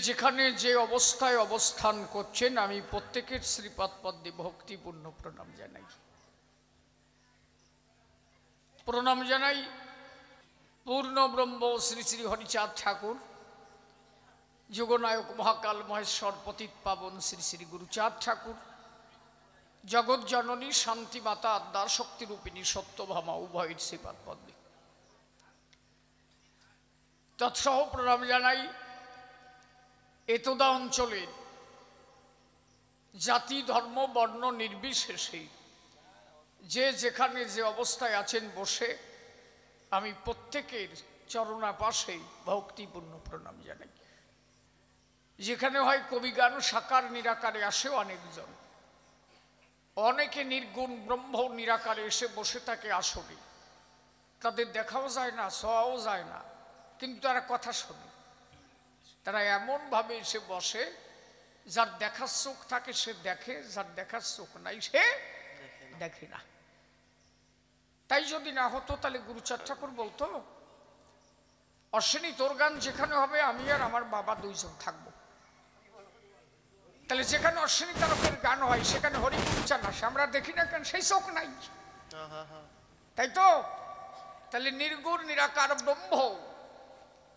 যেখানে যে অবস্থায় অবস্থান করছেন আমি প্রত্যেকের শ্রীপাদ পদ্মে ভক্তিপূর্ণ প্রণাম জানাই। প্রণাম জানাই পূর্ণ ব্রহ্ম শ্রী শ্রী হরিচাঁদ ঠাকুর, যোগনায়ক মহাকাল মহেশ্বর পতিত পাবন শ্রী শ্রী গুরুচাঁদ ঠাকুর, জগৎ জননী শান্তি মাতা আদ্যা শক্তিরূপিণী সত্যভামা উভয়ের শ্রীপাদ পদ্মে তৎসহ প্রণাম জানাই এতদা অঞ্চলের জাতি ধর্ম বর্ণ নির্বিশেষে যে যেখানে যে অবস্থায় আছেন বসে আমি প্রত্যেকের চরণাপাশে ভক্তিপূর্ণ প্রণাম জানাই। যেখানে হয় কবিগান সাকার নিরাকারে আসে অনেকজন, অনেকে নির্গুণ ব্রহ্ম নিরাকারে এসে বসে থাকে আসলে, তাদের দেখাও যায় না ছোঁয়াও যায় না, কিন্তু তারা কথা শোনে। তারা এমনভাবে এসে বসে যার দেখার চোখ থাকে সে দেখে, যার দেখার চোখ নাই সে দেখে না। তাই যদি না হতো তাহলে গুরুচাঁদ ঠাকুর বলতো, অশ্বিনী তোর গান যেখানে হবে আমি আর আমার বাবা দুইজন থাকবো। তাহলে যেখানে অশ্বিনী তারকের গান হয় সেখানে হরি গুরুচাঁদ আসে, আমরা দেখি না কেন? সেই চোখ নাই, তাই তো? তাহলে নির্গুণ নিরাকার ব্রহ্ম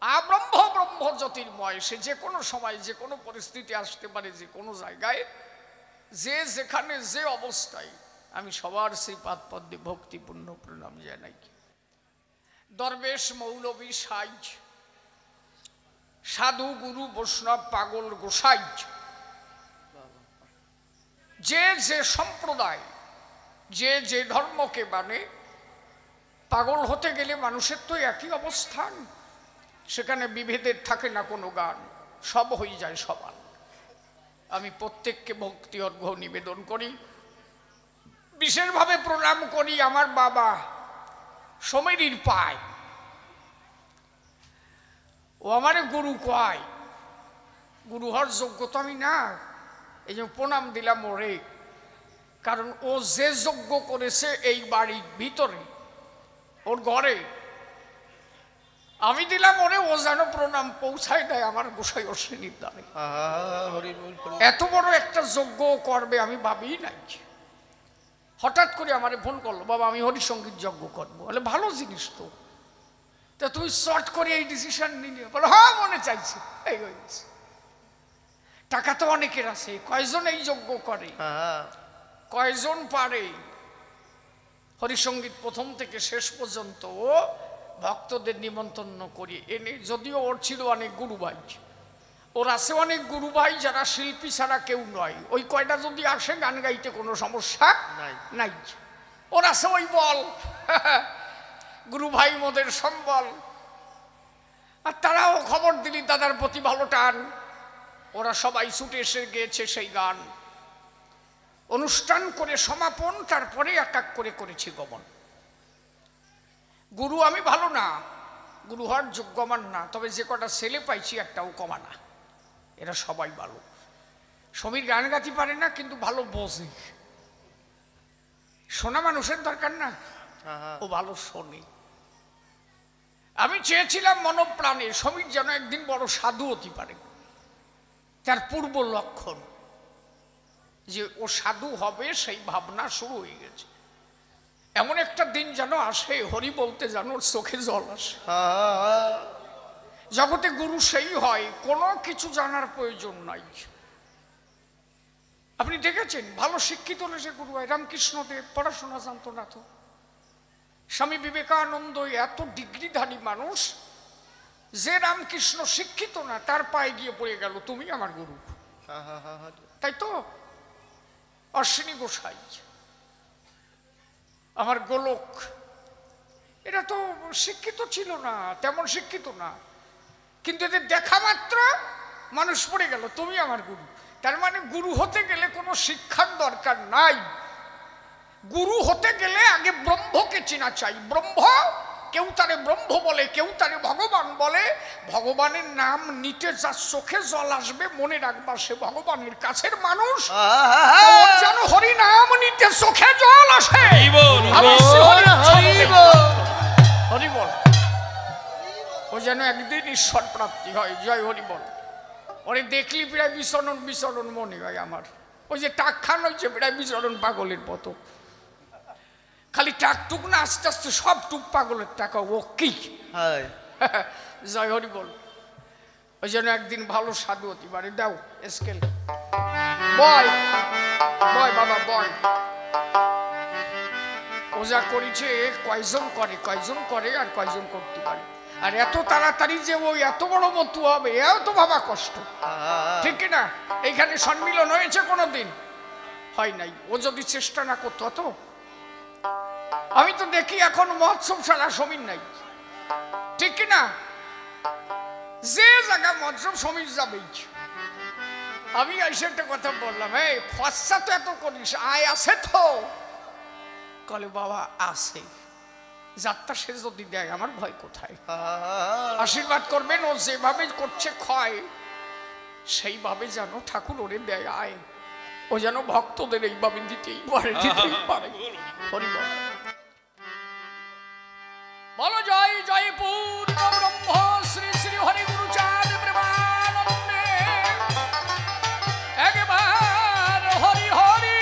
আব্রহ্ম ব্রহ্ম জ্যোতির্ময়, সে যে কোনো সময় যে কোনো পরিস্থিতি আসতে পারে, যে কোনো জায়গায় যে যেখানে যে অবস্থায় আমি সবার শ্রীপাদ পদ্মে ভক্তিপূর্ণ প্রণাম জানাই। দরবেশ মৌলবী সাইজ, সাধু গুরু বৈষ্ণব পাগল গোসাই, যে যে সম্প্রদায় যে যে ধর্মকে মানে, পাগল হতে গেলে মানুষের তো একই অবস্থান, সেখানে বিভেদের থাকে না কোনো গান, সব হয়ে যায় সবার। আমি প্রত্যেককে ভক্তি অর্ঘ্য নিবেদন করি, বিশেষভাবে প্রণাম করি আমার বাবা সমীরীর পায়। ও আমারে গুরু কয়, গুরু হওয়ার যোগ্যতা আমি না, এই যে প্রণাম দিলাম ওরে, কারণ ও যে যজ্ঞ করেছে এই বাড়ির ভিতরে ওর ঘরে, আমি দিলাম ওরে, ও যেন প্রণাম পৌঁছায় দেয় আমার গোসাই অশ্বিনীর দ্বারে। এত বড় একটা যজ্ঞ করবে আমি ভাবি নাই। হঠাৎ করে আমারে ফোন করলো, বাবা আমি হরিসঙ্গীত যজ্ঞ করবো। বলে ভালো জিনিস তো, তা তুমি শর্ট করে এই ডিসিশন নিলে? বলো হ্যাঁ মনে চাইছে। এই হয়েছে, টাকা তো অনেকের আছে, কয়জন এই যজ্ঞ করে, কয়জন পারে? হরিসঙ্গীত প্রথম থেকে শেষ পর্যন্ত ও ভক্তদের নিমন্ত্রণ করি এনে, যদিও ওর ছিল অনেক গুরু ভাই, ওর আছে অনেক গুরু ভাই যারা শিল্পী ছাড়া কেউ নয়, ওই কয়টা যদি আসে গান গাইতে কোনো সমস্যা নাই। ওর আছে ওই বল, গুরু ভাই মোদের সম্বল। আর তারাও খবর দিলি দাদার প্রতি ভালো টান, ওরা সবাই ছুটে এসে গিয়েছে সেই গান। অনুষ্ঠান করে সমাপন, তারপরে এক এক করে করেছি গমন। গুরু আমি ভালো না, গুরু হওয়ার যোগ্য আমার না, তবে যে কটা ছেলে পাইছি একটাও কমা না, এরা সবাই ভালো। সমীর গান গাইতে পারে না কিন্তু ভালো বোঝে, শোনা মানুষের দরকার না, ও ভালো শোনে। আমি চেয়েছিলাম মনপ্রাণে সমীর যেন একদিন বড় সাধু হতে পারে, তার পূর্ব লক্ষণ যে ও সাধু হবে সেই ভাবনা শুরু হয়ে গেছে। এমন একটা দিন যেন আসে হরি বলতে যেন চোখে জল আসে। জগতে গুরু সেই হয়, কোনো কিছু জানার প্রয়োজন নাই। আপনি দেখেছেন ভালো শিক্ষিত হলে সে গুরু হয়। রামকৃষ্ণদেব পড়াশোনা জানতো না তো, স্বামী বিবেকানন্দ এত ডিগ্রিধারী মানুষ, যে রামকৃষ্ণ শিক্ষিত না তার পায়ে গিয়ে পড়ে গেল তুমি আমার গুরু। তাই তো অশ্বিনী গোসাই, আমার গোলক, এরা তো শিক্ষিত ছিল না, তেমন শিক্ষিত না, কিন্তু এদের দেখা মাত্র মানুষ পড়ে গেল তুমি আমার গুরু। তার মানে গুরু হতে গেলে কোনো শিক্ষার দরকার নাই, গুরু হতে গেলে আগে ব্রহ্মকে চেনা চাই। ব্রহ্ম, কেউ তারে ব্রহ্ম বলে, কেউ তারে ভগবান বলে। ভগবানের নাম নিতে যার চোখে জল আসবে মনে রাখবা সে ভগবানের কাছের মানুষ, যেন হরি নাম নিতে চোখে জল আসে। হরি বল, ও যেন একদিন ঈশ্বর প্রাপ্তি হয়। জয় হরি বল। ওরে দেখলি প্রায় বিচরণ বিচরণ মনে হয় আমার। ওই যে টাক খান হয়েছে প্রায় বিচরণ পাগলের মতো, খালি টাক টুক না, আস্তে আস্তে সব টুক পাগলের টাকা। ও কি জয় হরি বল। ওই জন্য একদিন ভালো সাধু হতে পারে। দাও স্কেল, বয় বয় বাবা বয়। ওজা করেছে কয়জন করে, কয়জন করে আর কয়জন করতে পারে। আর এত তাড়াতাড়ি যে ওই এত বড় মতু হবে এও তো বাবা কষ্ট, ঠিক না? এইখানে সম্মিলন হয়েছে কোনোদিন? হয় নাই। ও যদি চেষ্টা না করতো তো। আমি তো দেখি এখন মহোৎসব সারা সমীর নাই, ঠিক না? যে জায়গা মহোৎসব সমীর যাবেই। আমি এসে একটা কথা বললাম, এই খরচা তো এত করিস, আয় আছে তো? কলে বাবা আছে। যাত্রা সে যদি দেয় আমার ভয় কোথায়? আশীর্বাদ করবেন, ও যেভাবে করছে ক্ষয় সেইভাবে যেন ঠাকুর ওরে দেয় আয়, ও যেন ভক্তদের এইভাবে দিতেই পারে, দিতেই পারে। হরি বল। বলো জয় জয় পূর্ণ ব্রহ্ম শ্রী শ্রী হরি গুরু চাঁদ প্রেমানন্দে। একবার হরি হরি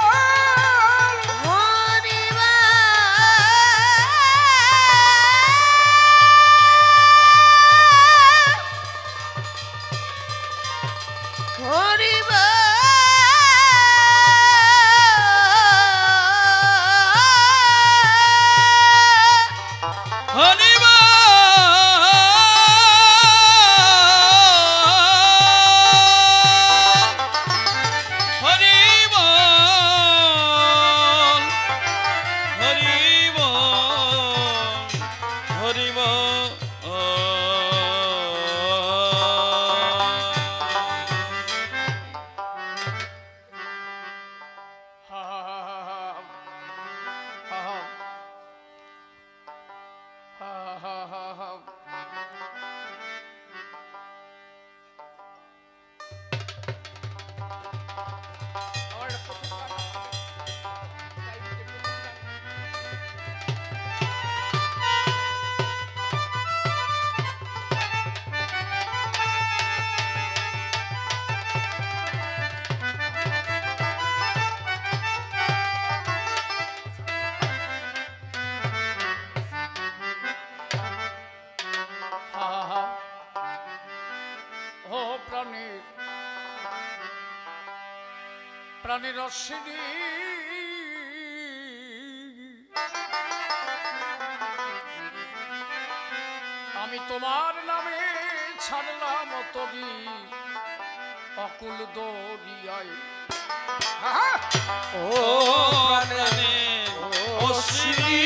বল, হরি বল, হরি বল। প্রাণের অশ্বিনী আমি তোমার নামে ছাড়লাম তরি অকুল দরিয়ায়। ও প্রাণের অশ্বিনী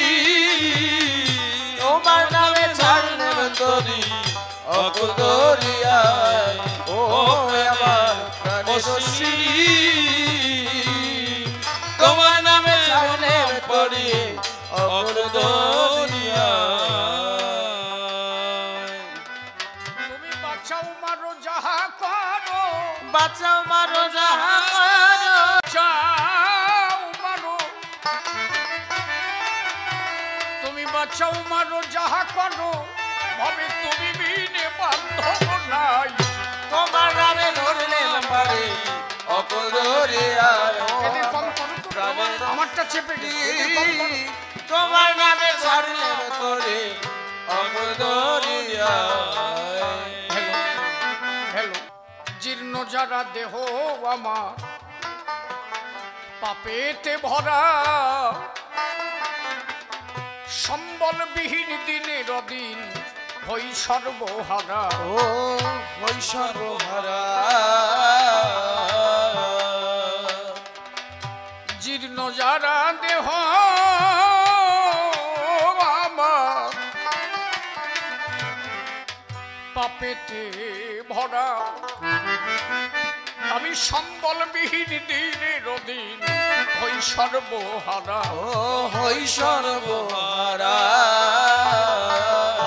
তোমার নামে ছাড়লাম তরি অকুল দরিয়ায়। ও আমার প্রাণের অশ্বিনী তোমার নামে ছাড়লাম পড়ি অকুল দরিয়ায়। তুমি বাঁচাও মারো যাহা করো, বাঁচাও মারো যাহা করো, বাঁচাও মারো। তুমি বাঁচাও মারো যাহা করো, ভাবে তুমি বিনে বান্ধব নাই। তোমার নামে ধরলে পারে অকুল দরিয়ায়। এদের কম করো তো, আমারটা চেপে তোমার নামে ছাড়লে তোরে অকুল দরিয়ায়। হেলো জীর্ণ যারা দেহ আমার পাপেতে ভরা, সম্বলবিহীন দিনের দিন হই সর্বহারা। ও হই সর্বহারা। জীর্ণ যারা দেহ আমার পাপেতে ভরা, আমি সম্বলবিহীন দিনের দিন হই সর্বহারা। ও হই সর্বহারা।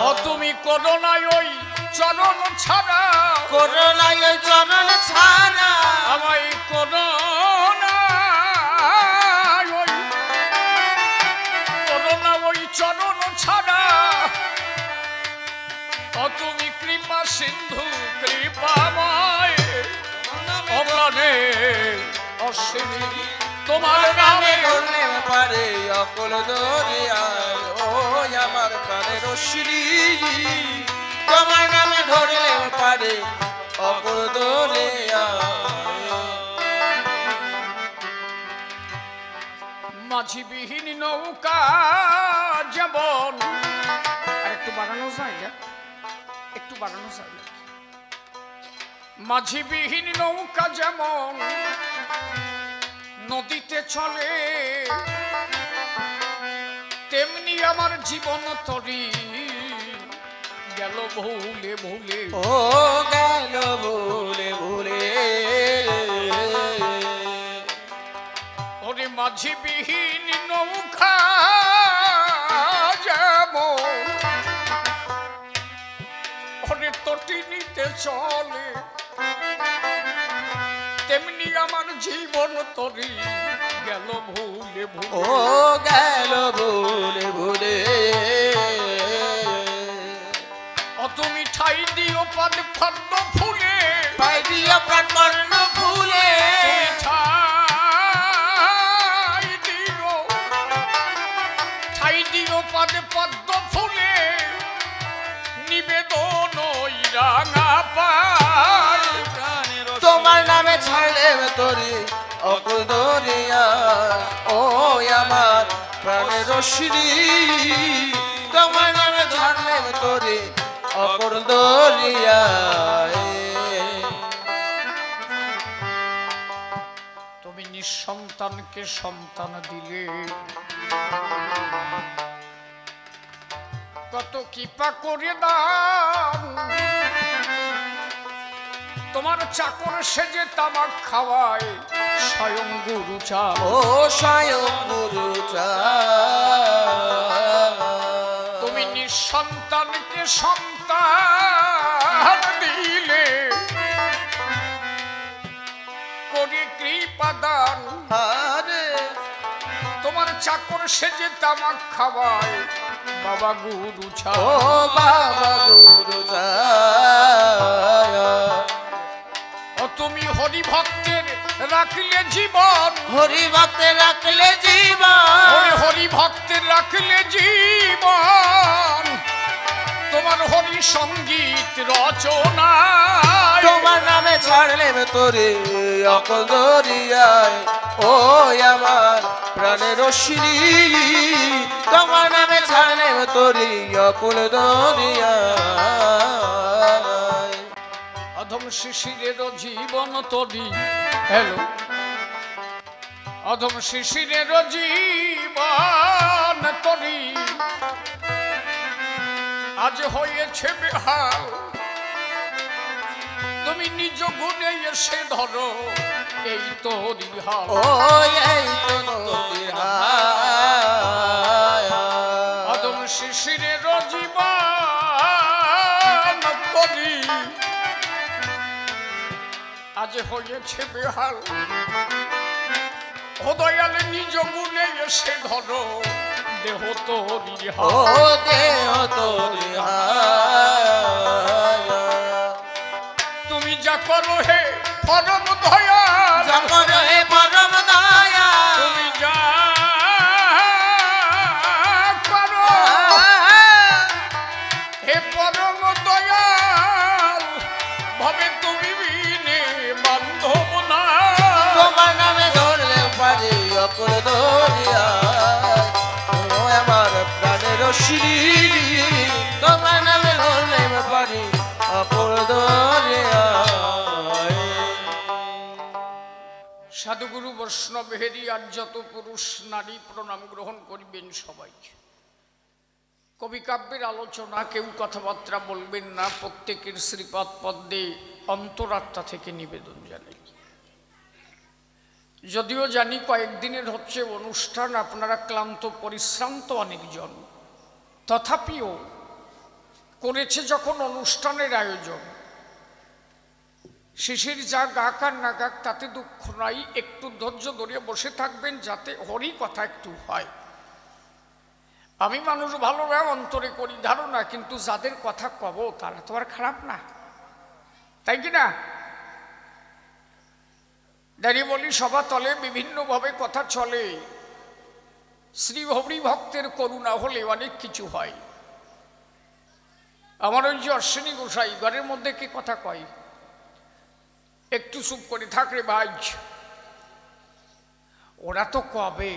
ও তুমি করোনায় ওই চরণ ছাড়া, করোনায় ওই চরণ ছাড়া, আমায় করোনায় ওই চরণ ছাড়া। ও তুমি কৃপা সিন্ধু কৃপাময়। তোমার নামে ধরলে পারে অকল দরিয়ায় ও আমার প্রাণের শ্রী তোমার নামে ধরলে পারে অকল দরিয়ায় মাঝিবিহীন নৌকা যেমন আর একটু বাড়ানো যায় না একটু বাড়ানো যায় না মাঝিবিহীন নৌকা যেমন নদীতে চলে তেমনি আমার জীবন তরি গেল ভুলে ভুলে ও গেল ভুলে ভুলে ওরে মাঝিবিহীন নৌকা যেমন ওরে তটিনীতে চলে তেমনি আমার জীবন তরি গেল ভুলে ভুলে ও গেল ভুলে ভুলে ও তুমি ঠাই দিও পদ পদ্ম ফুলে পাই দিয়া প্রাণ বর্ণ ফুলে তুমি ঠাই দিও পদ পদ্ম ফুলে নিবেদন ওই রাঙা পায় তোমার নামে ছাড়লে তোরে অকুল দরিয়া ও আমার প্রাণের শ্রী তোমার নামে ছাড়লে তোরে অকুল দরিয়া তুমি নিঃসন্তানকে সন্তান দিলে কত কৃপা করে দাও তোমার চাকর সেজে তামাক খাওয়ায় স্বয়ং গুরু চা ও স্বয়ং গুরু চা তুমি নিঃসন্তানকে সন্তান দিলে করে কৃপা দান আরে তোমার চাকর সেজে তামাক খাওয়ায় বাবা গুরু চা ও বাবা গুরু চা ও তুমি হরি ভক্তের রাখলে জীবন হরি ভক্তে রাখলে জীবন হরি ভক্তের রাখলে জীবন তোমার হরি সঙ্গীত রচনা তোমার নামে ছাড়লে তোরে অকল দরিয়ায় ও আমার প্রাণের শ্রী তোমার নামে ছাড়লে তোরে অকল দরিয়ায় অধম শিশিরের জীবন তরি হ্যালো অধম শিশিরের জীবন তরি আজ হয়েছে বেহাল তুমি নিজ গুণে এসে ধরো এই তোরি হাল ও এই তো অধম শিশিরের জীবন তরি আজ হয়েছে বেহাল ও দয়াল নিজ গুণে এসে ধরো দেহ তোরি ও হাল দেহ তোরি তুমি যা করো হে পরম দয়া যখন হে পরম দয়া তুমি যা করো হে পরম দয়াল ভাবে তুমি বিনে বান্ধব না তোমার নামে ধরলে পারে অকুল দরিয়া ও আমার প্রাণের শ্রী তোমার নামে ধরলে পারে অকুল দরিয়া সাধুগুরু বৈষ্ণব হেরি আর যত পুরুষ নারী প্রণাম গ্রহণ করিবেন সবাই কবি কাব্যের আলোচনা কেউ কথাবার্তা বলবেন না প্রত্যেকের শ্রীপাদ পদ্মে অন্তরাত্মা থেকে নিবেদন জানাই যদিও জানি কয়েকদিনের হচ্ছে অনুষ্ঠান আপনারা ক্লান্ত পরিশ্রান্ত অনেকজন তথাপিও করেছে যখন অনুষ্ঠানের আয়োজন শিশির যা গাক আর না গাক তাতে দুঃখ নাই একটু ধৈর্য ধরে বসে থাকবেন যাতে হরি কথা একটু হয় আমি মানুষ ভালো না অন্তরে করি ধারণা কিন্তু যাদের কথা কব তারা তো আর খারাপ না তাই কি না দাঁড়িয়ে বলি সভা তলে বিভিন্নভাবে কথা চলে। শ্রী হরি ভক্তের করুণা হলে অনেক কিছু হয়। আমার ওই যে অশ্বিনী গোসাই ঘরের মধ্যে কি কথা কয়, একটু চুপ করে থাকরে ভাই, ওরা তো কবে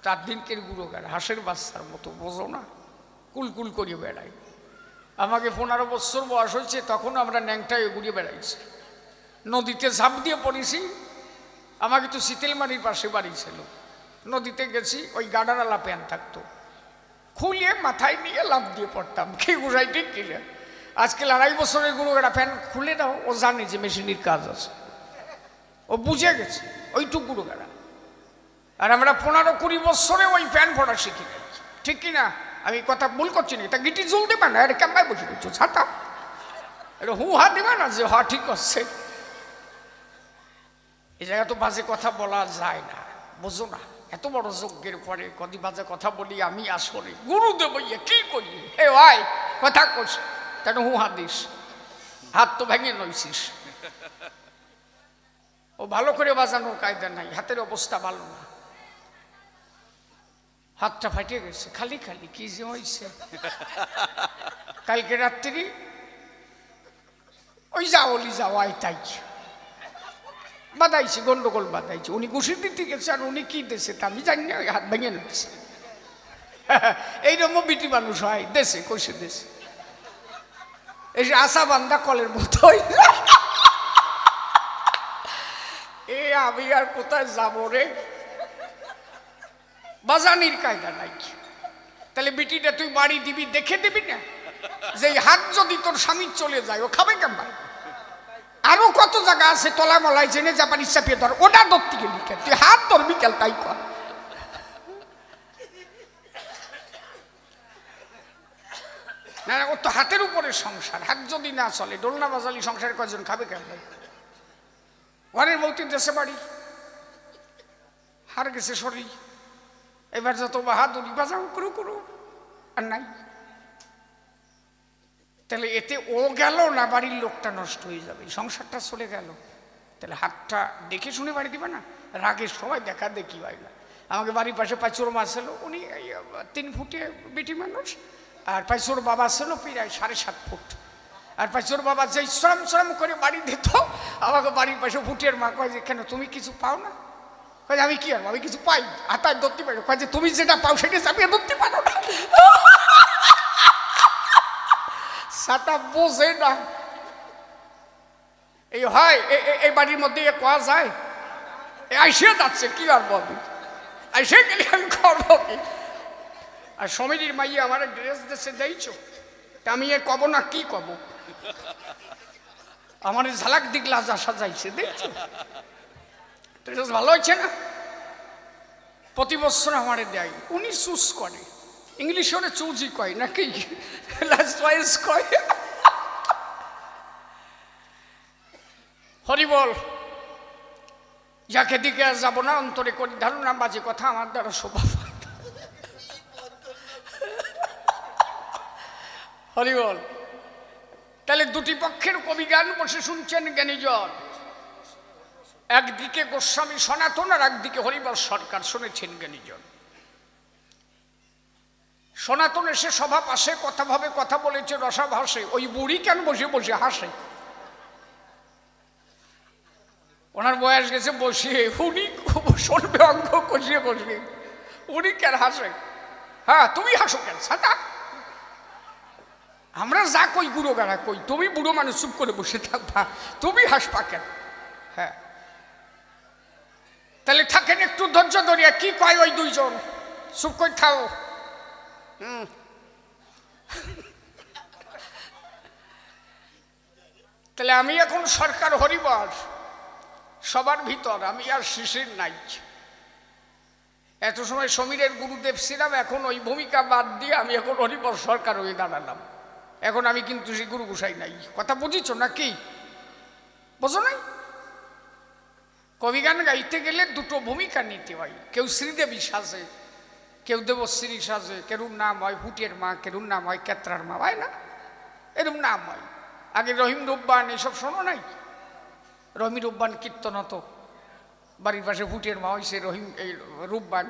তার দিনকের গুঁড়ো গেল হাঁসের বাচ্চার মতো, বোঝো না, কুলকুল করিয়ে বেড়াই। আমাকে 15 বছর বয়স হয়েছে, তখন আমরা ন্যাংটায় ঘুরিয়ে বেড়াইছি, নদীতে ঝাঁপ দিয়ে পড়েছি। আমাকে তো শীতেলমারির পাশে বাড়ি ছিল, নদীতে গেছি, ওই গাডারালা প্যান্ট থাকতো, খুলিয়ে মাথায় নিয়ে লাফ দিয়ে পড়তাম। কি গোসাই ঠিক কিলে, আজকে 2.5 বছরের গুঁড়ো গাড়া প্যান্ট খুলে দাও, ও জানে যে মেশিনের কাজ আছে, ও বুঝে গেছে ওইটুক গুঁড়ো গাড়া। আর আমরা 15-20 বছরে ওই প্যান্ট পড়া শিখে গেছি, ঠিক কিনা? আমি কথা ভুল করছি না? এটা গিটি জল দেবে না, এটা কেমন বসে করছো ছাতা, এটা হু হা দেবে না যে হা ঠিক আছে। এই জায়গা তো বাজে কথা বলা যায় না, বোঝো না? এত বড় যজ্ঞের পরে কদি বাজে কথা বলি আমি আসলে গুরুদেব কি করি? হে ভাই কথা কস, কেন হু হা দিস? হাত তো ভেঙে নইছিস। ও ভালো করে বাজানোর কায়দা নাই, হাতের অবস্থা ভালো না, হাতটা ফাটিয়ে গেছে খালি খালি। কি যে হয়েছে, কালকে রাত্রি ওই যাওলি যাওয়াই তাই বাদাইছে, গন্ডগোল বাদাইছে। উনি ঘুষি দিতে গেছে আর উনি কি দেশে তা আমি জানি না, ওই হাত ভেঙে নিচ্ছে। এইরকম বিটি মানুষ হয় দেশে, কইসে দেশে, এই যে আশা বান্দা কলের মতো। এ আমি আর কোথায় যাবো রে, বাজানির কায়দা নাই। তাহলে বিটিটা তুই বাড়ি দিবি, দেখে দিবি না যে হাত যদি তোর স্বামী চলে যায় ও খাবে কেমন? আরো কত জায়গা আছে তলা মলায় জেনে জাপানি চাপিয়ে ধর, ওটা ধরতে গেলি কেন? তুই হাত ধরবি কেন? তাই কর। না ওর তো হাতের উপরে সংসার, হাত যদি না চলে ডোলনা বাজালি সংসার কয়জন খাবে কেন? ঘরের বউতি দেশে বাড়ি, হার গেছে শরীর, এবার যত বাহাদুরি বাজাও করু করু আর নাই। তাহলে এতে ও গেল না, বাড়ির লোকটা নষ্ট হয়ে যাবে, সংসারটা চলে গেল। তাহলে হাতটা দেখে শুনে বাড়ি দিবে না, রাগের সময় দেখা দেখি হয় না। আমাকে বাড়ির পাশে পাঁচুর মা ছিল, উনি 3 ফুটে বেটি মানুষ, আর পাঁচুর বাবা ছিল প্রায় 7.5 ফুট। আর পাঁচুর বাবা যে শ্রম শ্রম করে বাড়ি দিত, আমাকে বাড়ির পাশে ফুটের মা কয় যে কেন তুমি কিছু পাও না? কয় আমি কি আর আমি কিছু পাই, হাতায় ধরতে পারো। কয় যে তুমি যেটা পাও সেটা চাপিয়ে ধরতে পারো না। সাটা বোঝে না। এই হয় এই বাড়ির মধ্যে কোয়া যায়, আইসে যাচ্ছে কি আর বলবি, আইসে গেলে আমি করবো কি? আর সমিতির মাইয়ে আমার ড্রেস দেশে দিয়েছো, আমি এ কব না কি কব? আমার ঝালাক দিগলা যা সাজাইছে দেখছো, ড্রেস ভালো হয়েছে না? প্রতি বছর আমারে দেয়, উনি চুজ করে, ইংলিশে ওরা চুজই কয় নাকি কয়। হরি বল, যাকে দিকে আর যাবো না, অন্তরে করি ধারণা, বাজে কথা আমার দ্বারা স্বভাব। হরি বল। তাহলে দুটি পক্ষের কবি গান বসে শুনছেন জ্ঞানীজন, একদিকে গোস্বামী সনাতন আর একদিকে হরিবল সরকার, শুনেছেন জ্ঞানীজন। সনাতন এসে সভা পাশে কথা ভাবে কথা বলেছে রসাভাসে, ওই বুড়ি কেন বসে বসে হাসে? ওনার বয়স গেছে বসিয়ে, উনি শুনবে অঙ্গ কষিয়ে বসবে, উনি কেন হাসে? হ্যাঁ তুমি হাসো কেন সাটা? আমরা যা কই বুড়ো গাড়া কই, তুমি বুড়ো মানুষ চুপ করে বসে থাকবা, তুমি হাসবা কেন? হ্যাঁ তাহলে থাকেন একটু ধৈর্য ধরিয়া, কি কয় ওই দুইজন? চুপ করে থাও। তাহলে আমি এখন সরকার হরিবর সবার ভিতর, আমি আর শিশির নাই। এত সময় সমীরের গুরুদেব ছিলাম, এখন ওই ভূমিকা বাদ দিয়ে আমি এখন হরিবর সরকার হয়ে দাঁড়ালাম। এখন আমি কিন্তু সেই গুরু গোসাই নাই, কথা বুঝিছ নাকি? বোঝো নাই? কবিগান গাইতে গেলে দুটো ভূমিকা নিতে হয়, কেউ শ্রীদেবী সাজে, কেউ দেবশ্রী সাজে, কেরুর নাম হয় ফুটের মা, কেরুর নাম হয় কেত্রার মা, হয় না? এরকম নাম হয়। আগে রহিম রুব্বান এসব শোনো নাই? রহিম রুব্বান কীর্তন হতো, বাড়ির পাশে ফুটের মা হয়েছে রহিম এই রূপবান,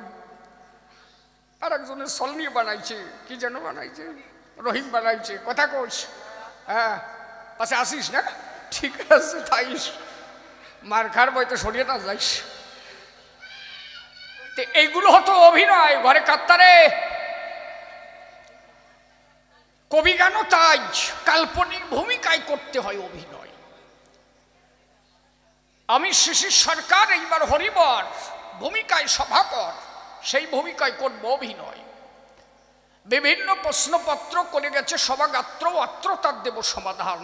আর একজনের সলনি বানাইছে, কি যেন বানাইছে, রহিম বানাইছে, কথা কোস। হ্যাঁ পাশে আসিস না, ঠিক আছে থাইস, মার খার বইতে সরিয়ে না যাইস। এইগুলো হতো অভিনয়, ঘরে কাত্তারে। কবি গানও তাই, কাল্পনিক ভূমিকায় করতে হয় অভিনয়। আমি শিশির সরকার এইবার হরিবর ভূমিকায় সভাকর, সেই ভূমিকায় করব অভিনয়। বিভিন্ন প্রশ্নপত্র করে গেছে সভাগাত্র, অত্র তার দেব সমাধান।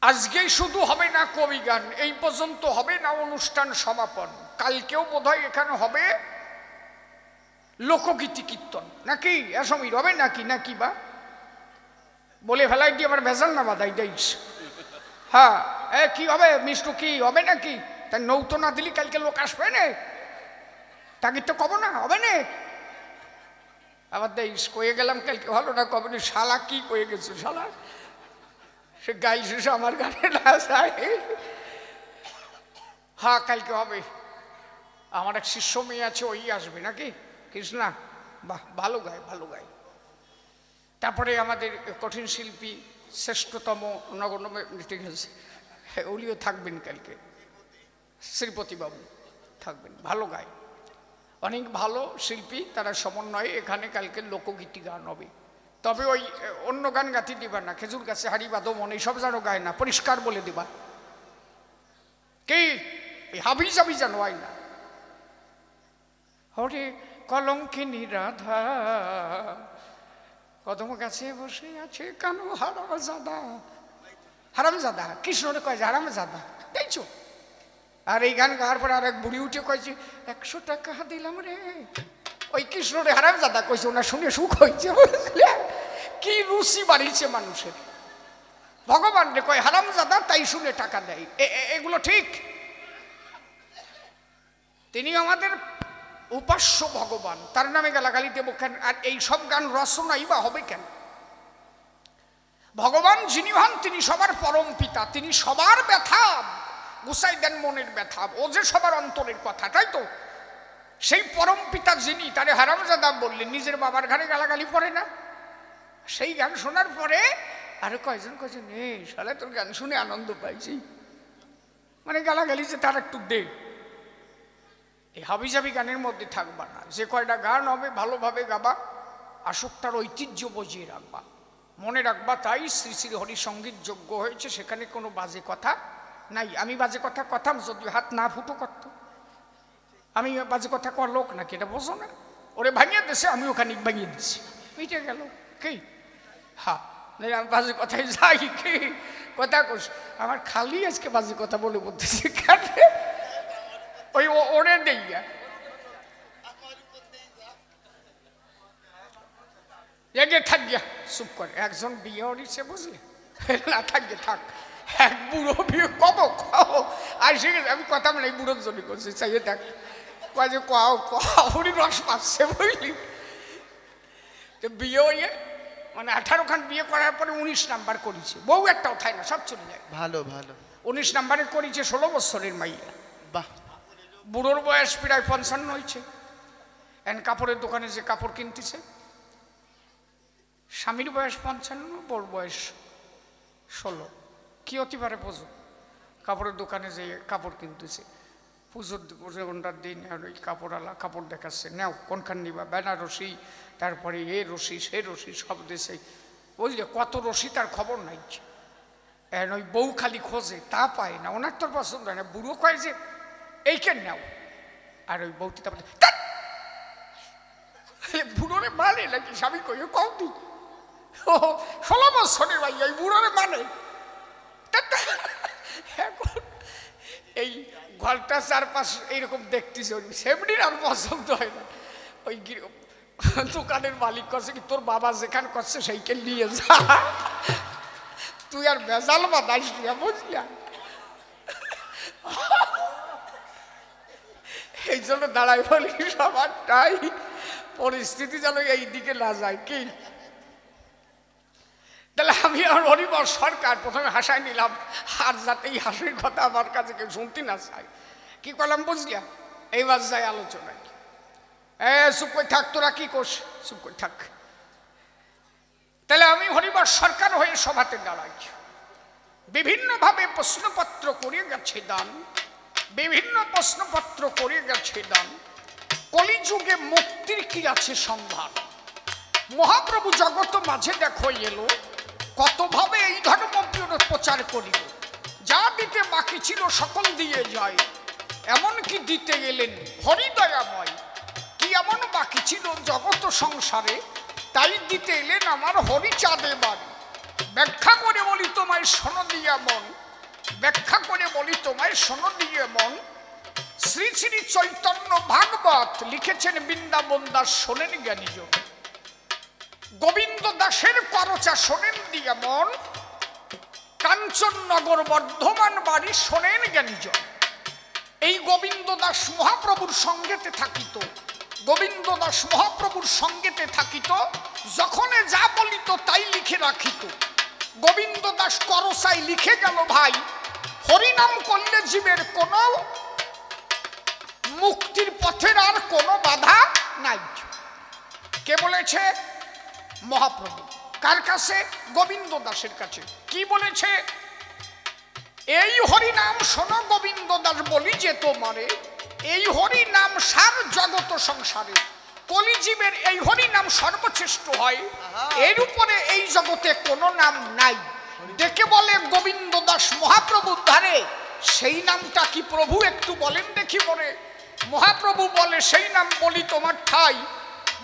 আজকেই শুধু হবে না কবি গান, এই পর্যন্ত হবে না অনুষ্ঠান সমাপন, কালকেও বোধহয় এখানে হবে লোকগীতি কীর্তন, নাকি এসময় হবে নাকি, নাকি বা বলে ফেলাই দিয়ে আবার ভেজাল না বাদাই দেইস। হ্যাঁ কি হবে মিষ্টু, কি হবে নাকি? তাই নৌতো না দিলি কালকে লোক আসবে না, তাকে তো কব না হবে না। আবার দেইস কয়ে গেলাম কালকে ভালো না কবে না, শালা কি কয়ে গেছো শালা, সে গাই শেষে আমার গানে না যায়। হ্যাঁ কালকে হবে, আমার এক শিষ্য মেয়ে আছে, ওই আসবে নাকি কৃষ্ণা, বাহ ভালো গায় ভালো গায়। তারপরে আমাদের কঠিন শিল্পী শ্রেষ্ঠতম নগণ্য, ঠিক আছে উনিও থাকবেন কালকে, শ্রীপতিবাবু থাকবেন, ভালো গায়, অনেক ভালো শিল্পী, তারা সমন্বয়ে এখানে কালকে লোকগীতি গান হবে। তবে ওই অন্য গান গাতি দিবা না, খেজুর গাছে হাড়ি বাঁধো মনে সব যেন গায় না, পরিষ্কার বলে দিবা, কি হাবি জাবি যেন হয় না। হরে কলঙ্কিনী রাধা কদম গাছে বসে আছে কানো হারামজাদা, হারামজাদা কৃষ্ণরে কয় যে হারামজাদা, দেখছো। আর এই গান গাওয়ার পরে আর এক বুড়ি উঠে কয়েছে 100 টাকা দিলাম রে, ওই কৃষ্ণরে হারামজাদা কইছে, ওনা শুনে সুখ হয়েছে, বুঝলে কি রুচি বাড়িয়েছে মানুষের। ভগবান রে কয় হারামজাদা, তাই শুনে টাকা দেয়, এগুলো ঠিক? তিনি আমাদের উপাস্য ভগবান, তার নামে গালাগালি দেব কেন? আর এই সব গান রচনাই বা হবে কেন? ভগবান যিনি হন তিনি সবার পরম পিতা, তিনি সবার ব্যথা গুছাই দেন, মনের ব্যথা, ও যে সবার অন্তরের কথা, তাই তো? সেই পরম পিতা যিনি, তারে হারামজাদা বললেন, নিজের বাবার ঘরে গালাগালি পড়ে না? সেই গান শোনার পরে আরে কয়জন কয়জন শালা তোর গান শুনে আনন্দ পাইছি, মানে গালাগালি যে তার একটু দে। এই হাবিজাবি গানের মধ্যে থাকবা না, যে কয়টা গান হবে ভালোভাবে গাবা, আসক্তার ঐতিহ্য বজিয়ে রাখবা, মনে রাখবা। তাই শ্রী শ্রী হরি সঙ্গীত যোগ্য হয়েছে, সেখানে কোনো বাজে কথা নাই। আমি বাজে কথা কথাম যদি হাত না ফুটো করতো, আমি বাজে কথা কর লোক নাকি, এটা বোঝো না? ওরে ভাঙিয়ে দিছে, আমি ওখানে ভাঙিয়ে দিচ্ছি, মিটে গেল কি? হ্যাঁ আমি বাজে কথায় যাই কি কথা কোস, আমার খালি আজকে বাজে কথা বলে বলতেছি কেন, ওই ওরে দেইয়া এগে থাক গিয়া চুপ করে, একজন বিয়ে হরিছে বুঝলে না, থাকবে থাক, এক বুড়ো বিয়ে কব খাও আর সে আমি কথা মানে এই বুড়োর জন্য করছি, চাইয়ে দেখ কয় যে কাও কাউরি রস পাচ্ছে বুঝলি। তো বিয়ে হইয়ে মানে 18 খান বিয়ে করার পরে 19 নাম্বার করেছে, বউ একটা উঠায় না, সব চলে যায়। ভালো ভালো 19 নাম্বারে করেছে 16 বছরের মাইয়া, বাহ। বুড়োর বয়স প্রায় 55 হয়েছে। এন কাপড়ের দোকানে যে কাপড় কিনতেছে, স্বামীর বয়স 55, বউর বয়স 16, কি হতে পারে বোঝো? কাপড়ের দোকানে যে কাপড় কিনতেছে, পুজোর দিন ওই কাপড়ওয়ালা কাপড় দেখাচ্ছে, নেও কোনখান নিবা, বেনারসি, তারপরে এ রশি সে রশি সব দেশে, বুঝলে কত রশি তার খবর নাই। এন ওই বউ খালি খোঁজে, তা পায় না, ওনার তোর পছন্দ হয় না, বুড়ো কয় যে এইখান নেও, আর ওই বউটি তারপরে বুড়োরে মানে নাকি স্বামী কই কম দি 16 বছরের ভাই এই বুড়োরে মানে। এখন এই ঘরটা চারপাশ এইরকম দেখতেছে, সেমনির আর পছন্দ হয় না। ওই দোকানের মালিক করছে কি, তোর বাবা যেখানে করছে সেইকে নিয়ে যা, তুই আর বেজাল বাদাইস না, বুঝলা? এই জন্য দাঁড়াই বলি সবারটাই পরিস্থিতি যেন এই দিকে না যায় কি। তাহলে আমি আর হরিবল সরকার প্রথমে হাসাই নিলাম, আর যাতে এই হাসির কথা আমার কাছে কেউ শুনতে না চাই, কি করলাম বুঝলিয়া, এইবার যাই আলোচনায়। চুপ করে থাক, তোরা কি করছ, চুপ করে থাক। তাহলে আমি হরিবল সরকার হয়ে সভাতে দাঁড়াই, বিভিন্নভাবে প্রশ্নপত্র করে গেছে দান, বিভিন্ন প্রশ্নপত্র করে গেছে দান। কলিযুগে মুক্তির কি আছে সন্ধান, মহাপ্রভু জগৎ মাঝে দেখো এলো, কতভাবে এই ধর্ম প্রচার করিল। যা দিতে বাকি ছিল সকল দিয়ে যায়, এমন কি দিতে এলেন হরিদয়াময়। কি এমন বাকি ছিল জগৎ সংসারে, তাই দিতে এলেন আমার হরিচাঁদে বাড়ি। ব্যাখ্যা করে বলি তোমায় শোনো দিয়া মন, ব্যাখ্যা করে বলি তোমায় শোনো দিয়ে মন। শ্রী শ্রী চৈতন্য ভাগবত লিখেছেন বৃন্দাবন দাস, শোনেন জ্ঞানীজন। গোবিন্দ দাসের করচা শোনেন দিয়া মন, কাঞ্চননগর বর্ধমান বাড়ি শোনেন জ্ঞানীজন। এই গোবিন্দ দাস মহাপ্রভুর সঙ্গেতে থাকিত, গোবিন্দ দাস মহাপ্রভুর সঙ্গেতে থাকিত, যখনে যা বলিত তাই লিখে রাখিত। গোবিন্দ দাস করসাই লিখে গেল ভাই, হরিনাম করলে জীবের কোনো মুক্তির পথের আর কোনো বাধা নাই। কে বলেছে? মহাপ্রভু। কার কাছে? গোবিন্দ দাসের কাছে। কি বলেছে? এই হরিনাম শোনো গোবিন্দ দাস বলি যে তোমারে, এই হরিনাম সার জগত সংসারে, কলিজীবের এই হরিনাম সর্বশ্রেষ্ঠ হয়, এর উপরে এই জগতে কোনো নাম নাই। ডেকে বলে গোবিন্দ দাস মহাপ্রভুর ধারে, সেই নামটা কি প্রভু একটু বলেন দেখি মরে। মহাপ্রভু বলে সেই নাম বলি তোমার ঠাই,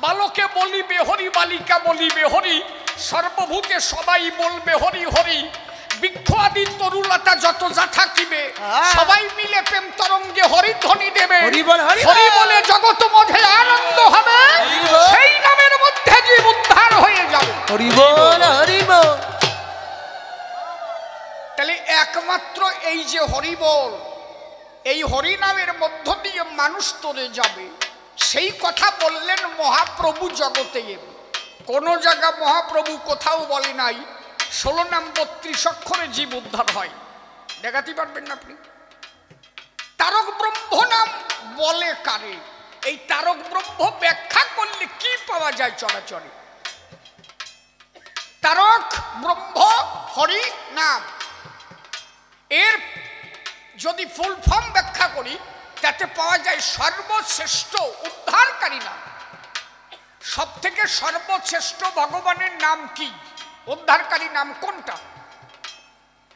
বালকে বলিবে হরি, বালিকা বলিবে হরি, সর্বভূতে সবাই বলবে হরি হরি। বৃক্ষ আদি তরুলতা যত যা থাকিবে, সবাই মিলে প্রেম তরঙ্গে হরিধ্বনি দেবে। হরি বলে জগৎ মধ্যে আনন্দ হবে, সেই নামের মধ্যে জীব উদ্ধার হয়ে যাবে। হরি বল, হরি বল। তাহলে একমাত্র এই যে হরি বল, এই হরি নামের মধ্য দিয়ে মানুষ তরে যাবে, সেই কথা বললেন মহাপ্রভু জগতে। কোন জায়গা মহাপ্রভু কোথাও বলে নাই 16 নাম 32 অক্ষরে জীব উদ্ধার হয়। দেখাতে পারবেন না আপনি? তারক ব্রহ্ম নাম বলে কারে? এই তারক ব্রহ্ম ব্যাখ্যা করলে কি পাওয়া যায় চরাচরে? তারক ব্রহ্ম হরি নাম, এর যদি ফুল ফর্ম ব্যাখ্যা করি তাতে পাওয়া যায় সর্বশ্রেষ্ঠ উদ্ধারকারী নাম। সব থেকে সর্বশ্রেষ্ঠ ভগবানের নাম কি? উদ্ধারকারী নাম কোনটা?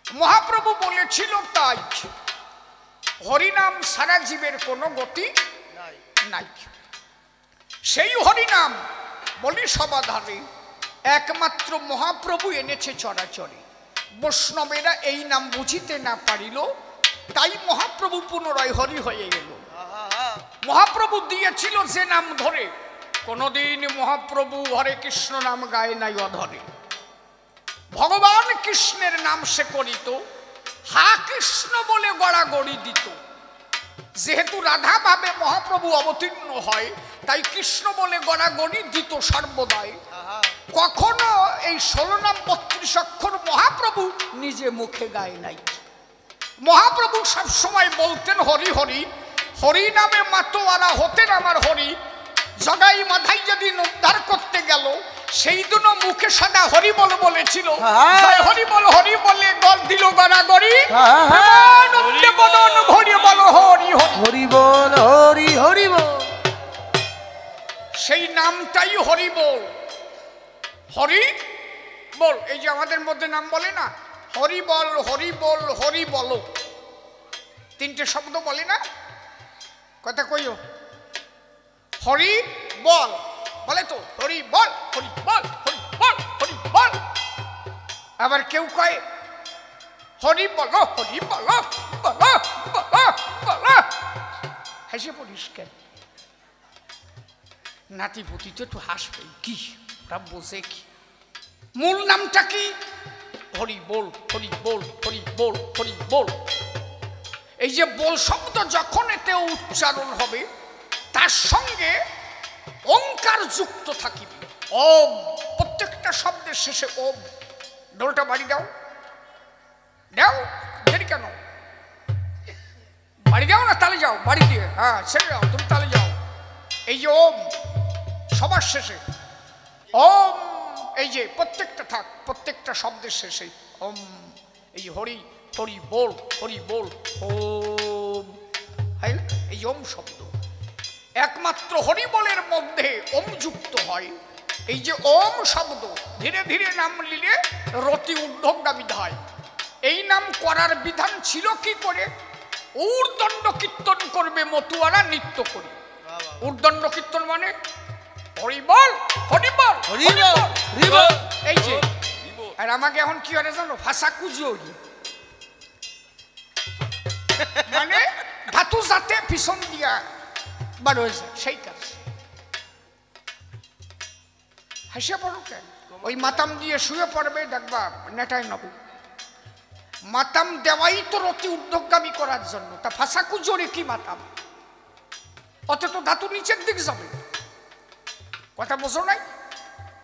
মহাপ্রভু বলেছিল তাই, হরিনাম সারা জীবের কোনো গতি নাই। সেই হরিনাম বলি সবাধারে একমাত্র মহাপ্রভু এনেছে চরাচরে। বৈষ্ণবেরা এই নাম বুঝিতে না পারিল, তাই মহাপ্রভু পুনরায় হরি হয়ে গেল। মহাপ্রভু দিয়েছিল যে নাম ধরে, কোনদিন মহাপ্রভু হরে কৃষ্ণ নাম গায়ে নাই অধরে। ভগবান কৃষ্ণের নাম সে করিত, হা কৃষ্ণ বলে গড়াগড়ি দিত। যেহেতু রাধা ভাবে মহাপ্রভু অবতীর্ণ হয়, তাই কৃষ্ণ বলে গড়াগড়ি দিত সর্বদাই। কখনো এই 16 নাম 32 অক্ষর মহাপ্রভু নিজে মুখে গায় নাই। মহাপ্রভু সবসময় বলতেন হরি হরি, হরি নামে মাতোয়ারা হতেন আমার হরি। জগাই মাথাই যেদিন উদ্ধার করতে গেল, সেই দিনও মুখে সদা হরি বল বলেছিল। হরি বল, হরি বলে গল দিল গড়াগড়ি, হরি বল হরি হরি বল, হরি হরি বল। সেই নামটাই হরি বল। হরি বল, এই যে আমাদের মধ্যে নাম বলে না, হরি বল, হরি বল, হরি বলো, তিনটে শব্দ বলে না, কথা কইও। হরি বল বলে তো, হরি বল, হরি বল, হরি বল, হরি বল। আবার কেউ কয় হরি বলো, হরি বলো, বলো বলো বলো। হেসে পড়িস কেন? নাতি পুতি তো একটু হাসবে, কি ওরা বোঝে কি? মূল নামটা কি? হরি বল, হরি বল, হরি বল, হরি বল। এই যে বল শব্দ যখন এতে উচ্চারণ হবে, তার সঙ্গে ওঙ্কার যুক্ত থাকিবে। ওম, প্রত্যেকটা শব্দের শেষে ওম। ঢোলটা বাড়ি দাও, দাও, দেরি কেন? বাড়ি যাও না, তালে যাও, বাড়ি দিয়ে, হ্যাঁ ছেড়ে যাও, তুমি তালে যাও। এই যে ওম সবার শেষে ওম, এই যে প্রত্যেকটা থাক, প্রত্যেকটা শব্দের শেষে ওম, এই হরি হরি বল, হরি বল, ওম, হয় না? এই ওম শব্দ একমাত্র হরি বলের মধ্যে ওম যুক্ত হয়। এই যে ওম শব্দ ধীরে ধীরে নাম নিলে রতি ঊর্ধ্বগামী হয়। এই নাম করার বিধান ছিল কি করে? ঊর্দণ্ড কীর্তন করবে মতুয়ারা নৃত্য করে। ঊর্দণ্ড কীর্তন মানে হরি বল, হরি বল, হরি বল, হরি বল। এই যে আর আমাকে এখন কি হয় জানো, ভাষা কুজো, মানে ধাতু যাতে পিছন দিয়া বার হয়ে যায়, সেই কাজ। হেসে পড়ো কেন? ওই মাতাম দিয়ে শুয়ে পড়বে, দেখবা নেটায় নবে। মাতাম দেওয়াই তো রতি উদ্যোগগামী করার জন্য, তা ভাষা কুজোরে কি মাতাম? অত তো ধাতু নিচের দিক যাবে, কথা বোঝো নাই?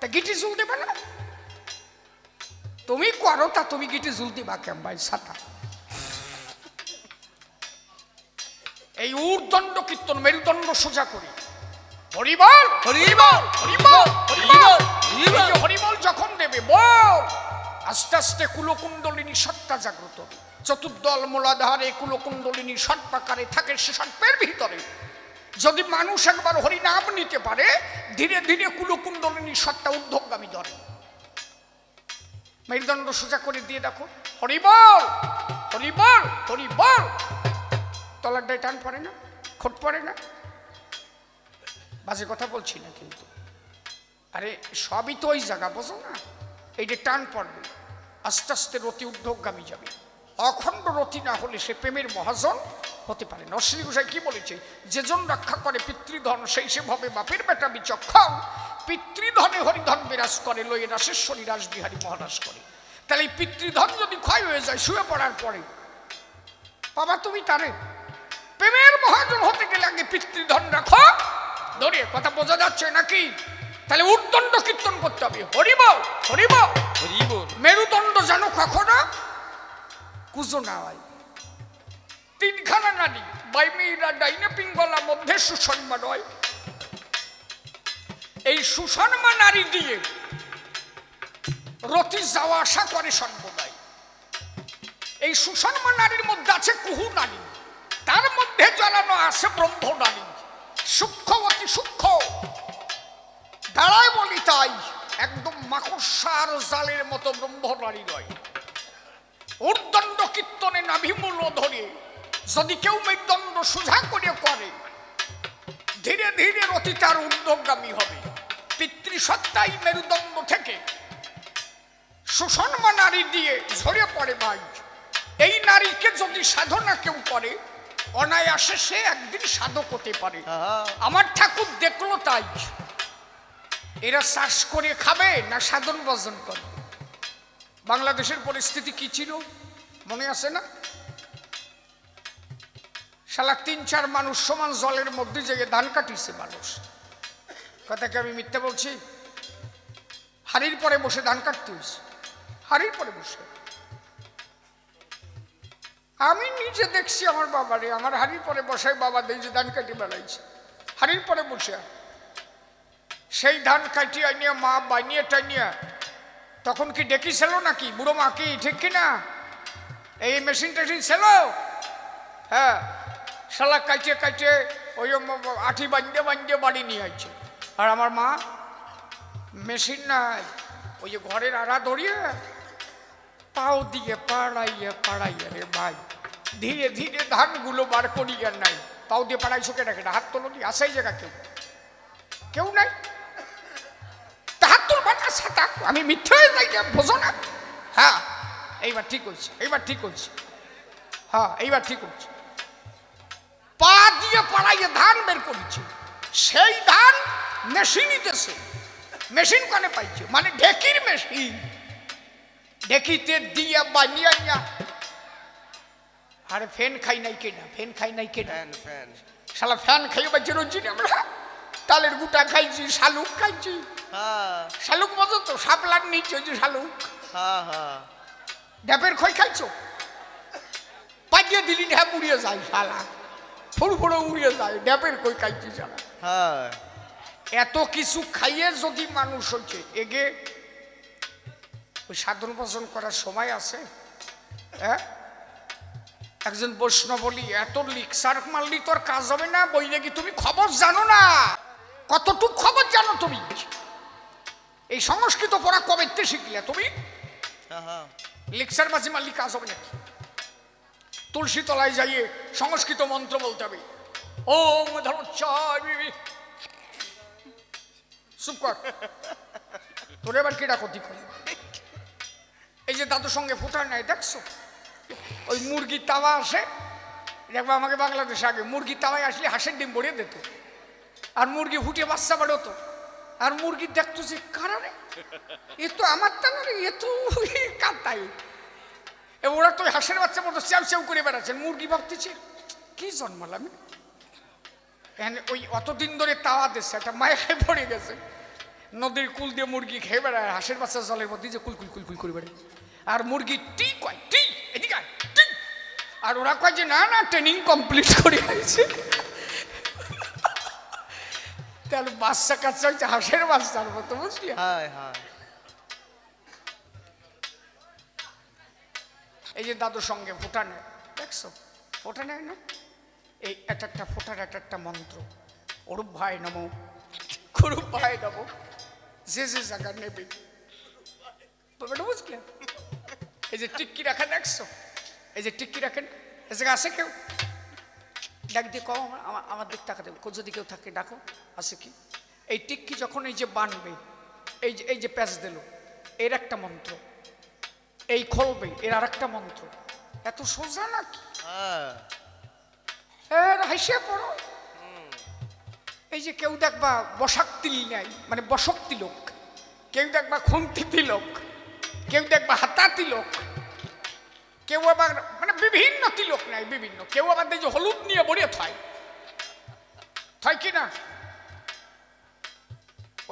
তা গিটি জুল দেবে না? তুমি করো তা তুমি গিটি জুল দিবা কেম ভাই? ছাতা এই ঊর্দণ্ড কীর্তন মেরুদণ্ড সোজা করি হরিবল, হরিবল, হরিবল, হরিবল, হরিবল যখন দেবে বল, আস্তে আস্তে কুলকুণ্ডলিনী সত্তা জাগ্রত। চতুর্দল মূলাধারে কুলকুণ্ডলিনী সর্পাকারে থাকে, সে সর্পের ভিতরে। যদি মানুষ একবার হরিনাম নিতে পারে, ধীরে ধীরে কুলকুণ্ডলিনী সত্তা ঊর্ধ্বগামী ধরে। মেরুদণ্ড সোজা করে দিয়ে দেখো, হরিবল, হরিবল, হরিবল। তলার ডায় টান পড়ে না, খোট পড়ে না? বাজে কথা বলছি না কিন্তু, আরে সবই তো ওই জায়গা, বোঝো না? এই যে টান পড়বে, আস্তে আস্তে রতি ঊর্ধ্বগামী যাবে। অখণ্ড রতি না হলে সে প্রেমের মহাজন হতে পারে না। অশ্বিনী গোসাই কি বলেছে? যেজন রক্ষা করে পিতৃধন, সেই সে ভবে বাপের বেটা বিচক্ষণ। পিতৃধনে হরিধন বিরাজ করে, লয়ে রাসেশ্বরী রাসবিহারী মহারাজ করে। তাহলে এই পিতৃধন যদি ক্ষয় হয়ে যায় শুয়ে পড়ার পরে, বাবা তুমি তারে প্রেমের মহাজন হতে গেলে আগে পিতৃধন রাখো ধরে। কথা বোঝা যাচ্ছে নাকি? তাহলে ঊর্দণ্ড কীর্তন করতে হবে, হরিবল, হরিবল, হরিবল। মেরুদণ্ড যেন কখনো কুজো না হয়। তিনখানা নারী বাইমেইরা ডাইনে পিঙ্গলা মধ্যে সুষন্মা নয়। এই সুষন্মা নারী দিয়ে রতি যাওয়া আসা করে সর্বদাই। এই সুষন্মা নারীর মধ্যে আছে কুহু নারী, তার মধ্যে জ্বালানো আছে ব্রহ্ম নারী। সূক্ষ্ম অতি সূক্ষ্ম, দাঁড়ায় বলি তাই একদম মাকড়সার জালের মতো ব্রহ্ম নারী নয়। ঊর্দণ্ড কীর্তনে নাভিমূল ধরে যদি কেউ মেরুদণ্ড সোজা করে করে, ধীরে ধীরে রতি তার ঊর্ধ্বগামী হবে। পিতৃসত্তাই মেরুদণ্ড থেকে সুষন্মা নারী দিয়ে ঝরে পড়ে ভাই। এই নারীকে যদি সাধনা কেউ করে, অনায়াসে সে একদিন সাধক হতে পারে। আমার ঠাকুর দেখলো তাই। এরা চাষ করে খাবে না সাধন বর্জন করবে? বাংলাদেশের পরিস্থিতি কি ছিল মনে আছে না? শালা ৩-৪ মানুষ সমান জলের মধ্যে যেয়ে ধান কাটিছে মানুষ। কথা কি আমি মিথ্যা বলছি? হাড়ির পরে বসে ধান কাটতে হয়েছে, হাড়ির পরে বসে। আমি নিজে দেখছি আমার বাবারে, আমার হাড়ির পরে বসাই বাবা দেই যে ধান কাটি বেড়াইছে হাড়ির পরে বসে। সেই ধান কাটিয়ে নিয়ে মা বানিয়ে টানিয়ে, তখন কি ডেকি ছিল নাকি? বুড়ো মা কি ঠিক কিনা? এই মেশিন টেশিন ছিল? হ্যাঁ, শালা কাটিয়ে কাটিয়ে ওই আঠি বান্ধে বান্ধে বাড়ি নিয়ে আসছে। আর আমার মা মেশিন নাই, ওই যে ঘরের আড়া ধরিয়ে পাও দিয়ে পাড়াইয়া পাড়াইয়া রে ভাই ধীরে ধীরে ধানগুলো বার করিয়া নাই। পাও দিয়ে পাড়াইছো কেটা কেটা? হাত তোলো দি, আসাই জায়গা কেউ কেউ নাই। হাত তুলবা না সাতা, আমি মিথ্যে হয়ে যাই না, বোঝো না? হ্যাঁ এইবার ঠিক হচ্ছে, এইবার ঠিক হচ্ছে, হ্যাঁ এইবার ঠিক হচ্ছে। পা দিয়ে পাড়াইয়া ধান বের করেছে, সেই ধান মেশিন নিতেছে। মেশিন কানে পাইছে মানে ঢেকির মেশিন, ঢেকিতে দিয়ে বানিয়ে নিয়া। আরে ফ্যান খাই নাই কেনা, ফ্যান খাই নাই কেনা, ফ্যান শালা ফ্যান খাইয়ে বাচ্চা রয়েছি আমরা। তালের গুটা খাইছি, শালুক খাইছি। শালুক বোঝো তো? শাপলার নিচে যে শালুক, হ্যাঁ হ্যাঁ ড্যাপের খই খাইছো? পাইয়ে দিলি ড্যাপ উড়িয়ে যায় শালা, ফুড় ফুড়ে উড়িয়ে যায়, ড্যাপের খই খাইছি শালা। হ্যাঁ এত কিছু খাইয়ে যদি মানুষ হচ্ছে এগে ওই সাধন ভজন করার সময় আছে? হ্যাঁ, একজন বৈষ্ণব বলি, এত লিকসার মারলি তোর কাজ হবে না, বই নাকি তুমি খবর জানো না? কতটুক খবর জানো তুমি? এই সংস্কৃত পড়া কবে শিখলে তুমি? হ্যাঁ লিকসার বাজি মারলি কাজ হবে নাকি? তুলসী তলায় যাইয়ে সংস্কৃত মন্ত্র বলতে হবে, ওম ধর্ম চুপ কর, তোর এবার কেডা ক্ষতি করে? এই যে দাদুর সঙ্গে ফুটার নাই দেখছো, ওই মুরগির তাওয়া আসে, দেখবো আমাকে বাংলাদেশে আগে মুরগির তাওয়ায় আসলে হাঁসের ডিম ভরিয়ে দিত, আর মুরগি ফুটে বাচ্চা বাড়তো, আর মুরগি দেখতো যে কারণে এ তো আমার তা না রে, এ তো কাঁদাই, ওরা তো হাঁসের বাচ্চা মতো চেউ চেউ করে বেড়াচ্ছেন, মুরগি ভাবতেছে কি জন্মালাম ওই অতদিন ধরে তাওয়া দিচ্ছে, একটা মায়ের পড়ে গেছে, নদীর কুল দিয়ে মুরগি খেয়ে বেড়ায়, হাঁসের বাচ্চা জলের মধ্যে যে কুলকুল কুলকুল করে বেড়ায়, আর মুরগি টি কয় টি এদিকে টি, আর ওরা কয় যে না না ট্রেনিং কমপ্লিট করে আসছে। তাহলে বাচ্চা কাচ্চা হচ্ছে হাঁসের বাচ্চার মতো, বুঝলি? এই যে দাদুর সঙ্গে ফোটা নেয় দেখছো, ফোটা নেয় না, এই এক একটা ফোটার এক একটা মন্ত্র, অরূপ ভাই নমো, করুপ ভাই নমো, যে যে জায়গা নেবে, বুঝলেন? এই যে টিক্কি রাখা দেখছো, এই যে টিক্কি রাখেন, এ জায়গা আছে কেউ? ডাক দিয়ে কও, আমার দিক তাকাতে, যদি কেউ থাকে ডাকো, আছে কি? এই টিক্কি যখন এই যে বানবে, এই যে প্যাচ দিল, এর একটা মন্ত্র, এই খোলবে এর আর একটা মন্ত্র, এত সোজা নাকি? হাসিয়ে পড়ো। এই যে কেউ দেখবা বসাক তিল নাই, মানে বসক তিলক, কেউ দেখবা খুন্তি তিলক, কেউ দেখবা হাতা তিলক, কেউ আবার মানে বিভিন্ন তিলক নাই, বিভিন্ন, কেউ আবার এই যে হলুদ নিয়ে বড়িয়ে থায় কি না?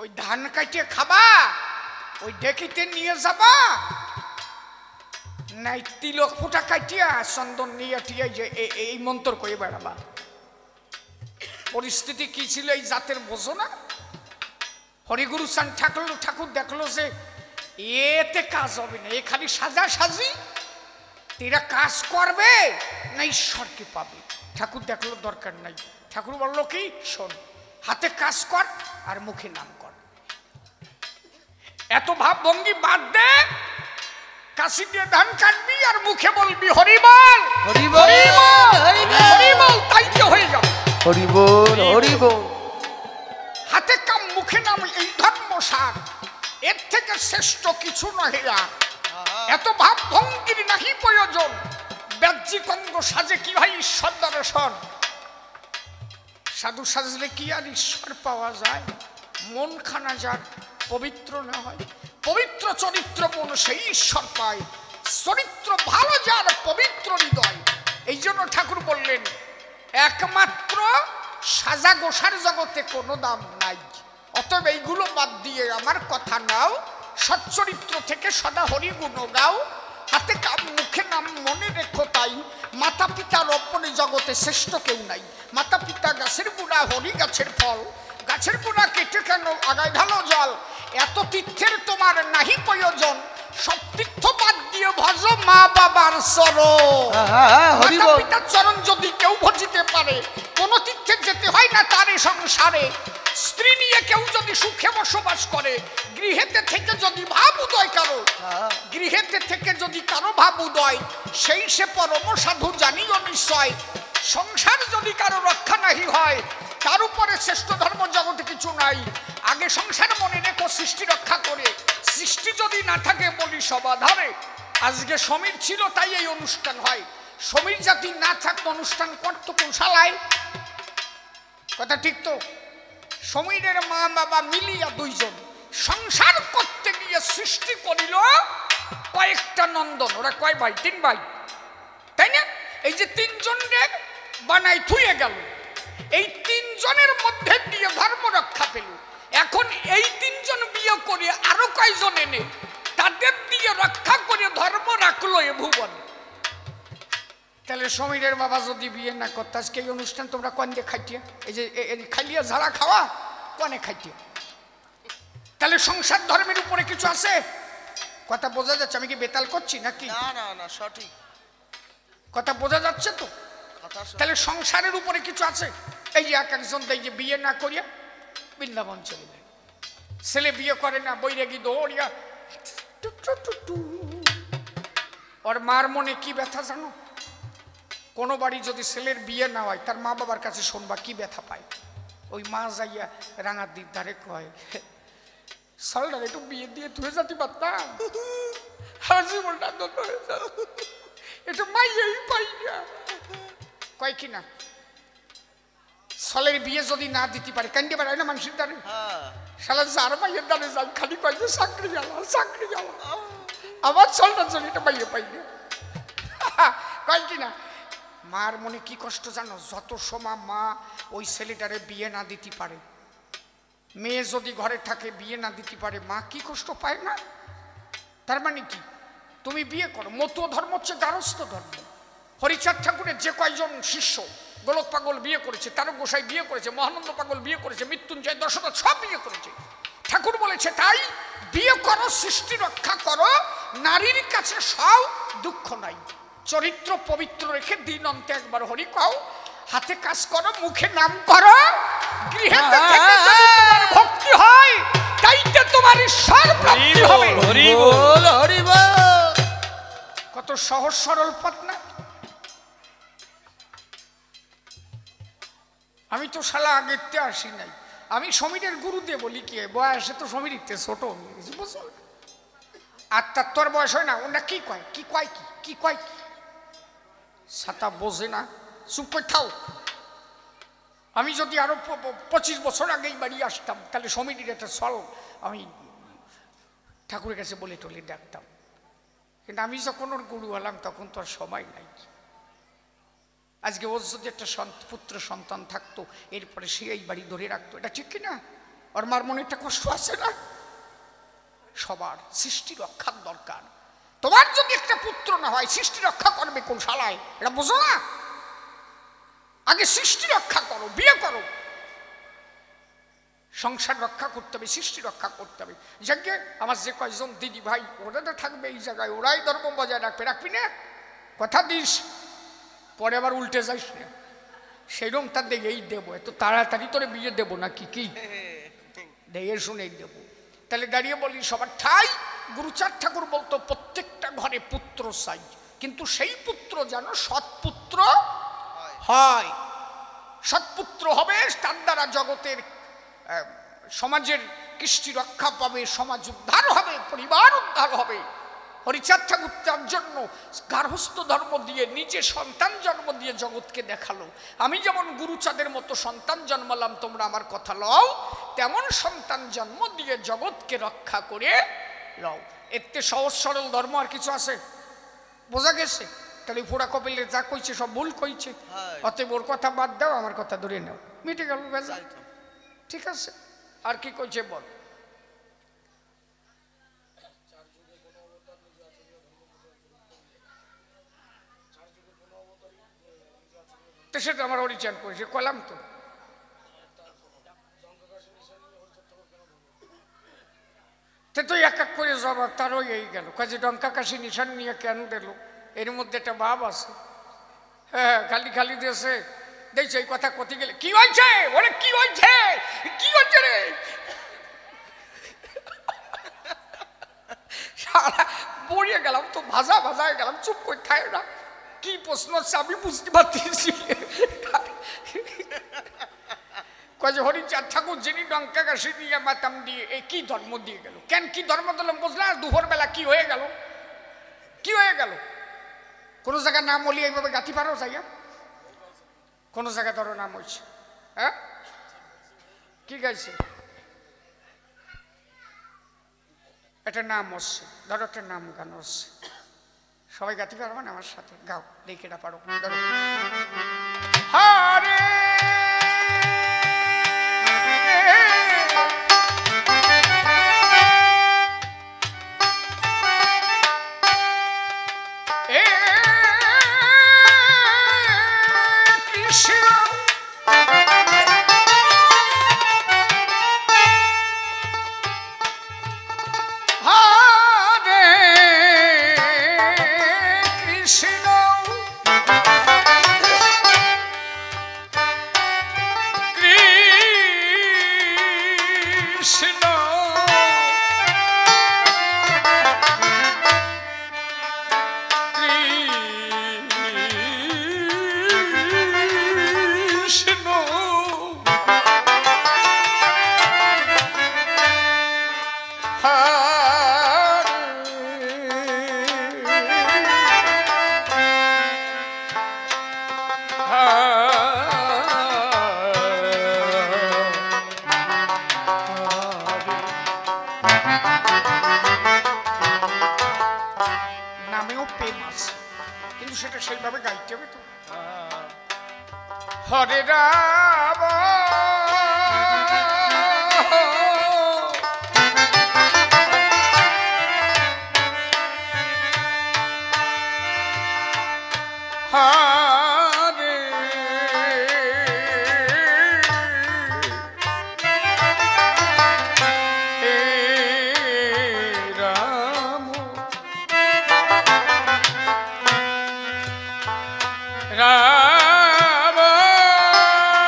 ওই ধান কাটিয়ে খাবা, ওই ডেকিতে নিয়ে যাবা, নাই তিলক ফুটা কাটিয়া চন্দন নিয়ে টিয়া যে এই মন্ত্র করে বেড়াবা। পরিস্থিতি কি ছিল এই জাতের বোঝো না? হরিগুরু চান ঠাকুর দেখলো যে এতে কাজ হবে না, এ খালি সাজা সাজি, এরা কাজ করবে না ঈশ্বরকে পাবে। ঠাকুর দেখলো দরকার নাই, ঠাকুর বললো কি, শোন, হাতে কাজ কর আর মুখে নাম কর, এত ভাব ভঙ্গি বাদ দে, কাশি দিয়ে ধান কাটবি আর মুখে বলবি হরিবল হরিবল হরিবল, তাই তো হয়ে যাবে হরিবল হরিবল। হাতে কাম মুখে নাম, এই ধর্ম সার, এর থেকে শ্রেষ্ঠ কিছু নহে। এত ভাব ভঙ্গির নাহি প্রয়োজন, বাহ্যিক অঙ্গ সাজে কি ভাই ঈশ্বর দর্শন? সাধু সাজলে কি আর ঈশ্বর পাওয়া যায়? মন খানা যার পবিত্র না হয়, পবিত্র চরিত্র মন সেই ঈশ্বর পায়, চরিত্র ভালো যার পবিত্র হৃদয়। এই জন্য ঠাকুর বললেন একমাত্র সাজা গোসার জগতে কোনো দাম নাই, অতএব এইগুলো বাদ দিয়ে আমার কথা নাও, সচ্চরিত্র থেকে সদা হরি গুণ গাও, হাতে কাম মুখে নাম মনে রেখো তাই, মাতা পিতার অপরে জগতে শ্রেষ্ঠ কেউ নাই। মাতা পিতা গাছের গুণা, হরি গাছের ফল, গাছের গুণা কেটে কেন আগায় ঢালো জল, এত তীর্থের তোমার নাহি প্রয়োজন, সব তীর্থ বাদ দিয়ে ভজ মা বাবার চরণ। মাতা পিতার চরণ যদি কেউ ভজিতে পারে, কোন তীর্থে যেতে হয় না তারে সংসারে। স্ত্রী নিয়ে কেউ যদি সুখে বসবাস করে, গৃহেতে থেকে যদি ভাব উদয় কারো, গৃহেতে থেকে যদি কারো ভাব উদয়, সেই সে পরম সাধু জানিও নিশ্চয়। সংসার যদি কারো রক্ষা নাহি হয়, তার উপরে শ্রেষ্ঠ ধর্ম জগতে কিছু নাই। আগে সংসার মনে রেখো সৃষ্টি রক্ষা করে, সৃষ্টি যদি না থাকে বলি সবাধারে। আজকে সমীর ছিল তাই এই অনুষ্ঠান হয়, সমীর জাতি না থাকতো অনুষ্ঠান করতো কোষালায়, কথা ঠিক তো? সমীরের মা বাবা মিলিয়া দুইজন সংসার করতে গিয়ে সৃষ্টি করিল কয়েকটা নন্দন। ওরা কয় ভাই? 3 ভাই, তাই না? এই যে 3 জনকে বানাই থুয়ে গেল, এই 3 জনের মধ্যে দিয়ে ধর্ম রক্ষা পেল। এখন এই 3 জন বিয়ে করে আরো কয়জন এনে তাদের দিয়ে রক্ষা করে ধর্ম রাখলো এ ভুবনে। তাহলে সমীরের বাবা যদি বিয়ে না করতো আজকে এই অনুষ্ঠান তোমরা কোন দিয়ে খাইটিয়া? এই যে খাইলিয়া ঝাড়া খাওয়া কোনে খাইটিয়া? তাহলে সংসার ধর্মের উপরে কিছু আছে? কথা বোঝা যাচ্ছে? আমি কি বেতাল করছি নাকি? না না না, সঠিক কথা বোঝা যাচ্ছে তো? তাহলে সংসারের উপরে কিছু আছে? এই যে এক একজন এই যে বিয়ে না করিয়া বৃন্দাবন চলে যায়, ছেলে বিয়ে করে না, বৈরাগী দৌড়িয়া, ওর মার মনে কি ব্যথা জানো? কোনো বাড়ি যদি ছেলের বিয়ে না হয় তার মা বাবার কাছে শুনবা কি ব্যথা পায়। ওই মা যাইয়া রাঙার দ্বীপ ধারে কয়, সালটার একটু বিয়ে দিয়ে তুই যাতে পারতাম, জীবনটা এটা মাইয়াই পাই না। কয় কি না, সলের বিয়ে যদি না দিতে পারে কান্দে পারে না মানুষের দ্বারে, সালা যার মাইয়ের দ্বারে যাই খালি কয় যে চাকরি জ্বালা চাকরি জ্বালা, আমার সলটার জন্য এটা মাইয়ে পাই না। কয় কি না, মার মনে কি কষ্ট জানো? যত সময় মা ওই ছেলেটারে বিয়ে না দিতে পারে, মেয়ে যদি ঘরে থাকে বিয়ে না দিতে পারে, মা কি কষ্ট পায় না? তার মানে কি, তুমি বিয়ে করো। মতো ধর্ম হচ্ছে গারস্থ ধর্ম। হরিচাঁদ ঠাকুরের যে কয়জন শিষ্য, গোলক পাগল বিয়ে করেছে, তারক গোসাই বিয়ে করেছে, মহানন্দ পাগল বিয়ে করেছে, মৃত্যুঞ্জয় দশরথ সব বিয়ে করেছে। ঠাকুর বলেছে তাই বিয়ে করো, সৃষ্টি রক্ষা করো, নারীর কাছে সব দুঃখ নাই। চরিত্র পবিত্র রেখে দিন অন্তে একবার হরি কও, হাতে কাজ করো, মুখে নাম করো, গৃহে ভক্তি হয়, তাইতে তোমার ঈশ্বর প্রাপ্তি হবে। হরি বল হরি বল। কত সহজ সরল পথ না? আমি তো শালা আগেতে আসি নাই, আমি সমীরের গুরুদেব বলি কি, বয়সে তো সমীর ছোট, বুঝছো? আর তার তোর বয়স হয় না, ওটা কি কয় কি কয় কি কি কয় কি সাতা বোঝে না, চুপ করে থাও। আমি যদি আরো 25 বছর আগেই বাড়ি আসতাম তাহলে সমীরের একটা সল আমি ঠাকুরের কাছে বলে টলে ডাকতাম, কিন্তু আমি যখন ওর গুরু হলাম তখন তো আর সময় নাই। আজকে ওর যদি একটা পুত্র সন্তান থাকতো এরপরে সে এই বাড়ি ধরে রাখতো, এটা ঠিক কিনা? ওর মার মনে একটা কষ্ট আছে না? সবার সৃষ্টি রক্ষার দরকার। তোমার যদি একটা পুত্র না হয় সৃষ্টি রক্ষা করবে কোন শালায়, এটা বোঝো না? আগে সৃষ্টি রক্ষা করো, বিয়ে করো, সংসার রক্ষা করতে হবে, সৃষ্টি রক্ষা করতে হবে। যাকে আমার যে কয়েকজন দিদি ভাই ওরা তো থাকবে এই জায়গায়, ওরাই ধর্ম বজায় রাখবে, রাখবি না? কথা দিস, পরে আবার উল্টে যাইস না। সেইরকম তার দেখেই দেবো, এত তাড়াতাড়ি তোরে বিয়ে দেবো না কি কি দেখে শুনেই দেবো। তাহলে দাঁড়িয়ে বলি সবার ঠাই গুরুচাঁদ ঠাকুর বলতো প্রত্যেকটা ঘরে পুত্র চাই, কিন্তু সেই পুত্র যেন সৎপুত্র হয়। সৎপুত্র হবে, তার দ্বারা জগতের সমাজের কৃষ্টি রক্ষা পাবে, সমাজ উদ্ধার হবে, পরিবার উদ্ধার হবে। হরিচাঁদ ঠাকুর তার জন্য গার্হস্থ্য ধর্ম দিয়ে নিজে সন্তান জন্ম দিয়ে জগৎকে দেখালো। আমি যেমন গুরুচাঁদের মতো সন্তান জন্মালাম, তোমরা আমার কথা লও, তেমন সন্তান জন্ম দিয়ে জগৎকে রক্ষা করে লও। এতে সহজ সরল ধর্ম আর কিছু আছে? বোঝা গেছে? তাহলে ফোড়া কপিলে যা কইছে সব ভুল কইছে, অতএব ওর কথা বাদ দাও, আমার কথা ধরে নাও, মিটে গেল বেজা। ঠিক আছে, আর কি কইছে বল? সেটা আমার অরিচান করেছে, কলাম তো। তুই এক এক করে জবাব তারও এই গেল, কাজে ডঙ্কা কাশি নিশান নিয়ে কেন দিল? এর মধ্যে একটা ভাব আছে। হ্যাঁ, খালি খালি দিয়েছে, দেখছে এই কথা কতি গেলে কি হয়েছে, বলে কি হয়েছে, কি হচ্ছে রে? সারা বড়িয়ে গেলাম তো, ভাজা ভাজা হয়ে গেলাম, চুপ করে থাকে না। কি প্রশ্ন হচ্ছে আমি বুঝতে পারতেছি। কয়ে হরিচাঁদ ঠাকুর যিনি ডঙ্কা কাশি দিয়ে মাতাম দিয়ে এই কি ধর্ম দিয়ে গেল? কেন কি ধর্ম দিলাম বুঝলাম? দুপুর বেলা কি হয়ে গেল, কি হয়ে গেল? কোনো জায়গার নাম বলি এইভাবে গাঁথি পারো যাইয়া? কোনো জায়গা ধরো নাম হয়েছে, হ্যাঁ কি গাইছে? একটা নাম হচ্ছে, ধরো একটা নাম গান হচ্ছে, সবাই গাঁথি পারবে না? আমার সাথে গাও, দেখে এটা পারো। ধরো হরে রাম হরে রাম রাম রাম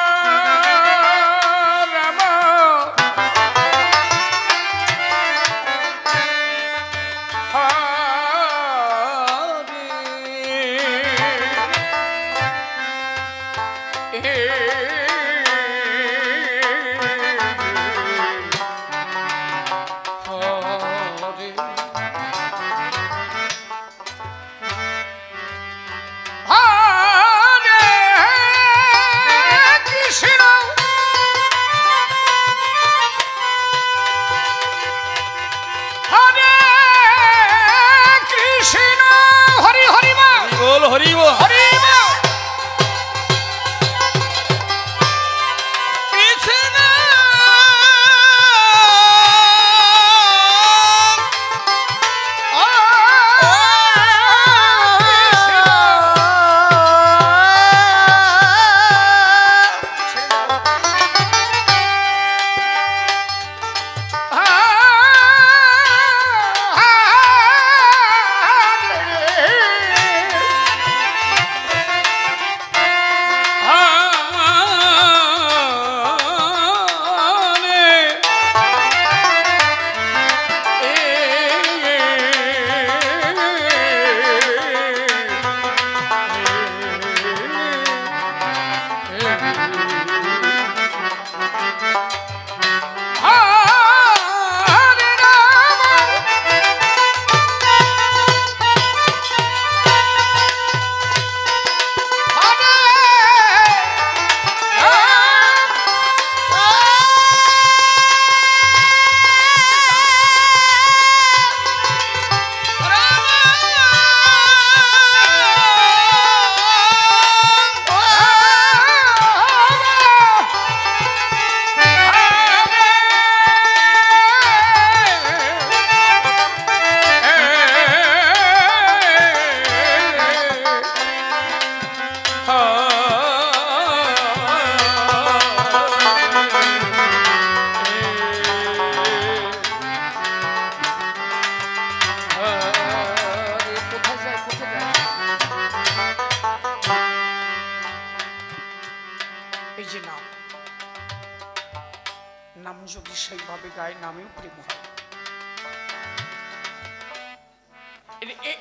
নাম যদি সেইভাবে গায় নামেও প্রেম হয়।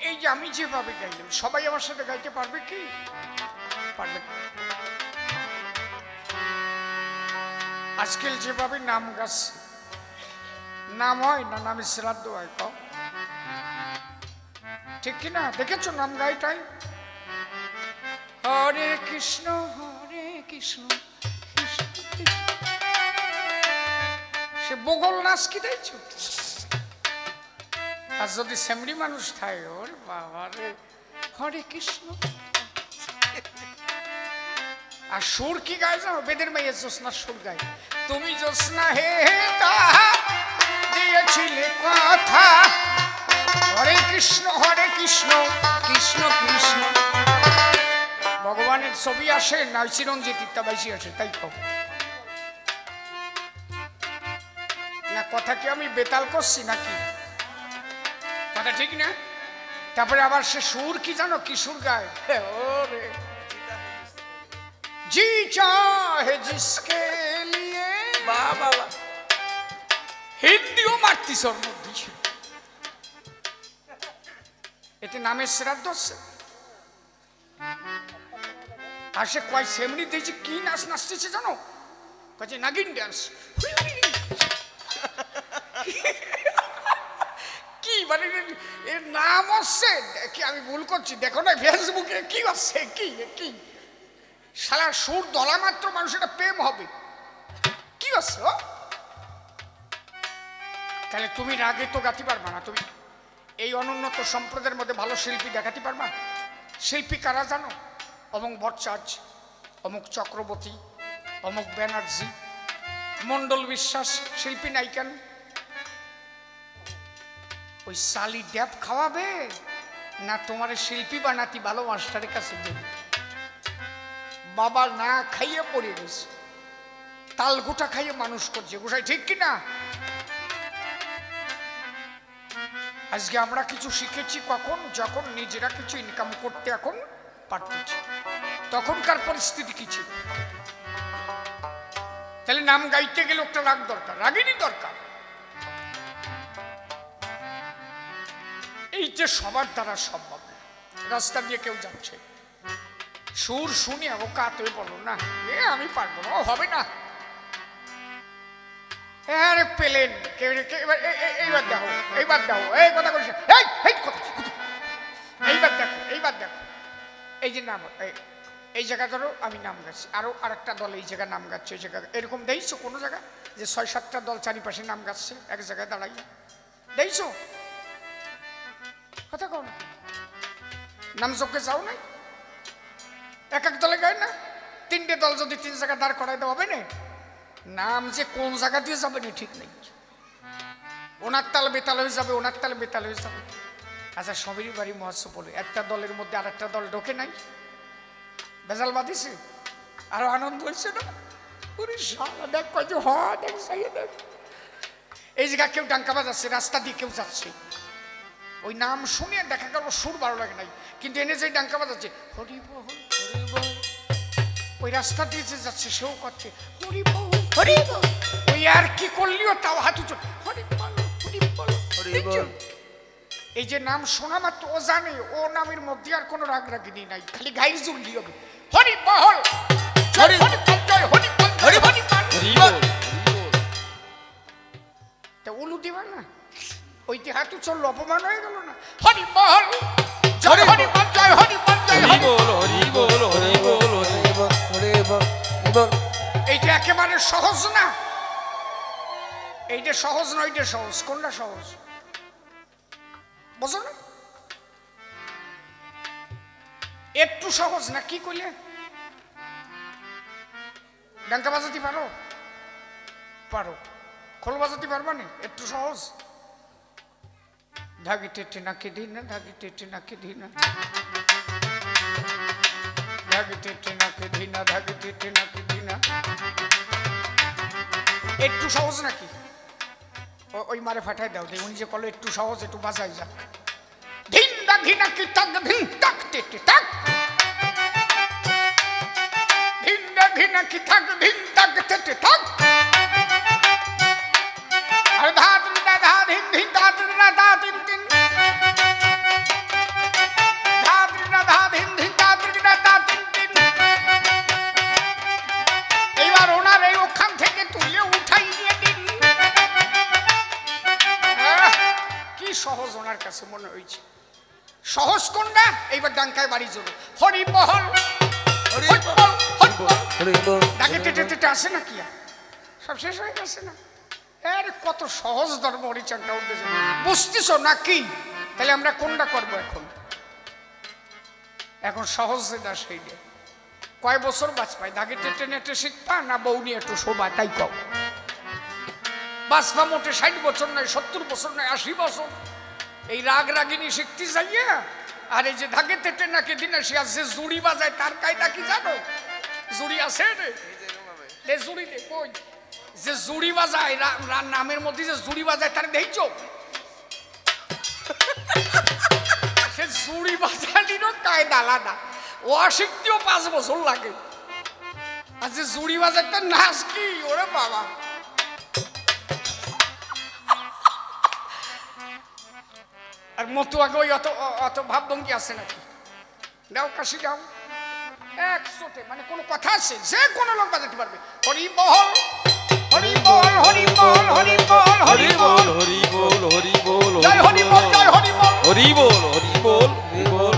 এই যে আমি যেভাবে গাইলাম সবাই আমার সাথে গাইতে পারবে কি? পারবে না। আজকাল যেভাবে নাম গাচ্ছে নাম হয় না, নামে শ্রাদ্ধ হয়, কম ঠিক কিনা? দেখেছো নাম গাইটাই হরে কৃষ্ণ কৃষ্ণ সে বগল নাচ কি দেখছ? আর যদি সেমরি মানুষ থাকে ওর বাবা রে হরে কৃষ্ণ আর সুর কি গায় জানো? বেদের মেয়ে জ্যোৎস্নার সুর গায়, তুমি জ্যোৎস্না হে তাহা দিয়েছিলে কথা হরে কৃষ্ণ কৃষ্ণ কৃষ্ণ। ভগবানের ছবি আসে না চিরঞ্জিত ইত্যাদি আসে তাই কব না? কথা কি আমি বেতাল করছি নাকি? কথা ঠিক না? তারপরে আবার সে সুর কি জানো? কি সুর গায়? ওরে জি চাহে জিসকে লিয়ে বাবা হিন্দিও মারতিস ওর মধ্যে। এতে নামের শ্রাদ্ধ হচ্ছে। আর সে কয় সেমনি দিয়েছে কি নাচ নাচতেছে জানো? কাছে নাগিন ডান্স। কি মানে এর নাম হচ্ছে কি? আমি ভুল করছি দেখো না ফেসবুকে কি হচ্ছে? কি শালা সুর দলা মাত্র মানুষের প্রেম হবে কি হচ্ছে? তাহলে তুমি রাগে তো গাতে পারবা না। তুমি এই অনুন্নত সম্প্রদায়ের মধ্যে ভালো শিল্পী দেখাতে পারবা? শিল্পী কারা জানো? অমুক ভট্টাচার্য, অমুক চক্রবর্তী, অমুক ব্যানার্জি, মন্ডল বিশ্বাস শিল্পী নাই কেন? ওই সালি ড্যাব খাওয়াবে না তোমার শিল্পী বানাতি ভালো মাস্টারের কাছে দেবে? বাবা না খাইয়ে পড়ে গেছে, তাল গোটা খাইয়ে মানুষ করছে, গোসাই ঠিক কিনা? আজকে আমরা কিছু শিখেছি কখন? যখন নিজেরা কিছু ইনকাম করতে এখন পারতেছি। তখনকার পরিস্থিতি কি ছিল? তাহলে নাম গাইতে গেলে একটা রাগ দরকার, রাগিনী দরকার। এই যে সবার দ্বারা সম্ভব না। রাস্তা দিয়ে কেউ যাচ্ছে, সুর শুনে ও কাতই বলো না, আমি পারবো না, হবে না, আরে পেলেন এইবার দেখো, এইবার দেখো, এই কথা বলছে, এইবার দেখো, এইবার দেখো, এই যে নাম এই জায়গা ধরো আমি নাম গাচ্ছি, আরো আরেকটা দল এই জায়গায় নাম গাচ্ছে, ওই জায়গা এরকম দেখছো কোনো জায়গা যে ৬-৭টা দল চারিপাশে নাম গাচ্ছে এক জায়গায় দাঁড়াইয়া? দেখছো? কথা কও না, নাম চোখে চাও নাই? এক এক দলে গায় না? 3টে দল যদি 3 জায়গায় দাঁড় করাই দেওয়া হবে না, নাম যে কোন জায়গা দিয়ে যাবে না ঠিক নেই। ওনার তাল বেতাল হয়ে যাবে, ওনার তাল বেতাল হয়ে যাবে। আচ্ছা সবেরই বাড়ি মহোৎসব বলে একটা দলের মধ্যে আর একটা দল ঢোকে নাই, বেজাল বাঁধিছে, আরো আনন্দ হয়েছে না? দেখ কয় হ দেখ, দেখ এই জায়গা কেউ ডাঙ্কা বাজাচ্ছে, রাস্তা দিয়ে কেউ যাচ্ছে, ওই নাম শুনে দেখা গেল সুর ভালো লাগে নাই, কিন্তু এনে যে ডাঙ্কা বাজাচ্ছে হরি বল হরি বল, ওই রাস্তা দিয়ে যে যাচ্ছে সেও করছে হরি বল হরি বল, ওই আর কি করলিও তাও হাত উঁচু হরি বল হরি বল হরি বল। এই যে নাম শোনা মাত্র ও জানে ও নামের মধ্যে আর কোনো রাগ রাগিনী নাই, খালি গাইর জুড়লি হবে হরি বল হরি বল জয় হরি বল হরি বল হরি বল। তা উলু দিবা না, ওইটি হাত উঁচল অপমান হয়ে গেল না? হরি বল জয় হরি বল জয় হরি বল জয় হরি বল হরি বল হরি বল হরি বল হরি বল। এইটা একেবারে সহজ না, এইটা সহজ নয়, এইটা সহজ। কোনটা সহজ বুঝো না? একটু সহজ না, কি কইলে? ডাঙ্কা বাজাতে পারো? পারো। খোল বাজাতে পারবা না? একটু সহজ। ধাগি টেটে নাকি দিনা, ধাগি টেটে নাকি দিনা, ধাগি টেটে নাকি দিনা, ধাগি টেটে নাকি দিনা। একটু সহজ নাকি? ওই মারে ফাটাই দাও, উনি যে কলো একটু সহজ, একটু বাজাই যাক। ধিন দাগি নাকি তাক ধিন তাক টেটে তাক, ধিন দাগি নাকি তাক ধিন তাক টেটে তাক, আর ধা দিন দা ধা ধিন ধিন দা দিন না দা দিন দিন, ধা দিন না ধা ধিন ধিন দা দিন না দা দিন দিন। এইবার ওনার এই ওখান থেকে তুলে উঠাই নিয়ে দিন। কি সহজ ওনার কাছে মনে হয়েছে। সহজ কোনটা? এইবার ডাঙ্কায় বাড়ি যাবো হরি বল হরি বল হরি বল। ডাকে টেটে টেটে আসে না কি আর সব শেষ হয়ে গেছে না? এর কত সহজ ধর্ম হরিচানটা উঠতেছে, বুঝতেছ না কি? তাহলে আমরা কোনটা করবো এখন? এখন সহজ যেটা সেইটা। কয় বছর বাঁচ পাই? দাগে টেটে নেটে শিখবা না বউ নিয়ে একটু শোভা? তাই কও। বাঁচবা মোটে 60 বছর নয়, 70 বছর নয়, 80 বছর। এই রাগ রাগিনী শিখতে যাইয়া আর এই যে ধাগে তেটে নাকি দিনে সে যে জুড়ি বাজায় তার কায়দা কি জানো? জুড়ি আছে রে, জুড়ি দে কই? যে জুড়ি বাজায় নামের মধ্যে যে জুড়ি বাজায় তার দেখছো? সে জুড়ি বাজালিরও কায়দা আলাদা, ও শিখতেও 5 বছর লাগে। আর যে জুড়ি বাজায় তার নাচ কি ওরে বাবা! আর মতো আগে ওই অত ভাবভঙ্গি আছে নাকি? দাও কাশি দাও 100তে, মানে কোনো কথা আছে? যে কোনো লোক বাজাতে পারবে। হরি বল হরি বল হরি বল হরি বল হরি বল হরি বল হরি বল জয় হরি বল জয় হরি বল হরি বল হরি বল হরি বল।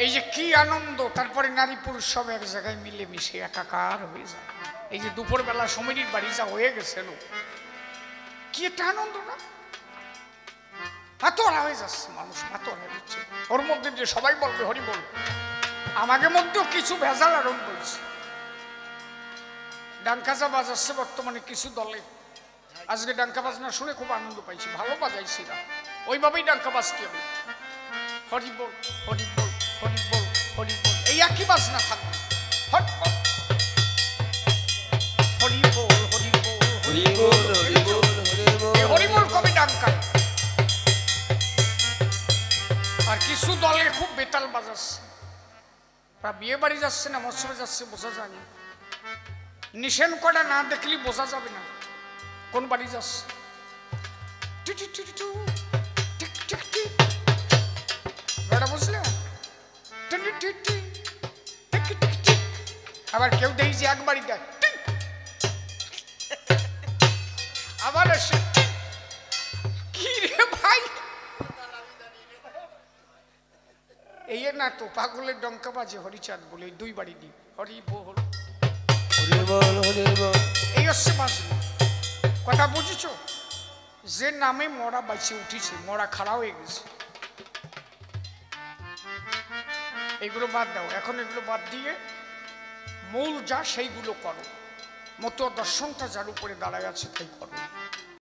এই যে কি আনন্দ! তারপরে নারী পুরুষ সব এক জায়গায় মিলে মিশে একাকার হয়ে যায়। এই যে দুপুরবেলা সমীর বাড়ি যা হয়ে গেছিল, কি একটা আনন্দ না? মাতোয়ারা হয়ে যাচ্ছে মানুষ, মাতোয়ারা হয়ে যাচ্ছে। ওর মধ্যে যে সবাই বলবে হরি বল, আমাদের মধ্যেও কিছু ভেজাল আরম্ভ হয়েছে। ডাঙ্কাজা বাজাচ্ছে বর্তমানে কিছু দলে। আজকে ডাঙ্কা বাজনা শুনে খুব আনন্দ পাইছি, ভালো বাজাইছি না, ওইভাবেই ডাঙ্কা বাজতে হবে। হরি বল হরি বল হরি বল হরি বল, এই একই বাজনা থাকবে। হরি বল হরি বল হরি বল হরি বল হরি বল এই হরি বল কবি ডাঙ্কায়। আর কিছু দলে খুব বেতাল বাজাচ্ছে, বিয়ে বাড়ি যাচ্ছে না মৎসবে যাচ্ছে বোঝা যায় না, নিশেন কটা না দেখলি বোঝা যাবে না কোন বাড়ি যাচ্ছে। বুঝলে আবার কেউ দেখি যে এক বাড়ি দেয়, আবার এসে কি রে ভাই, এই না তো পাগলের ডঙ্কা বাজে হরিচাঁদ বলে দুই বাড়ি দি হরি বল এই হচ্ছে বাজনা। কথা বুঝেছ? যে নামে মরা বাইচে উঠেছে, মরা খাড়া হয়ে গেছে, এইগুলো বাদ দাও। এখন এগুলো বাদ দিয়ে মূল যা সেইগুলো করো, মতো দর্শনটা যার উপরে দাঁড়ায় আছে তাই করো।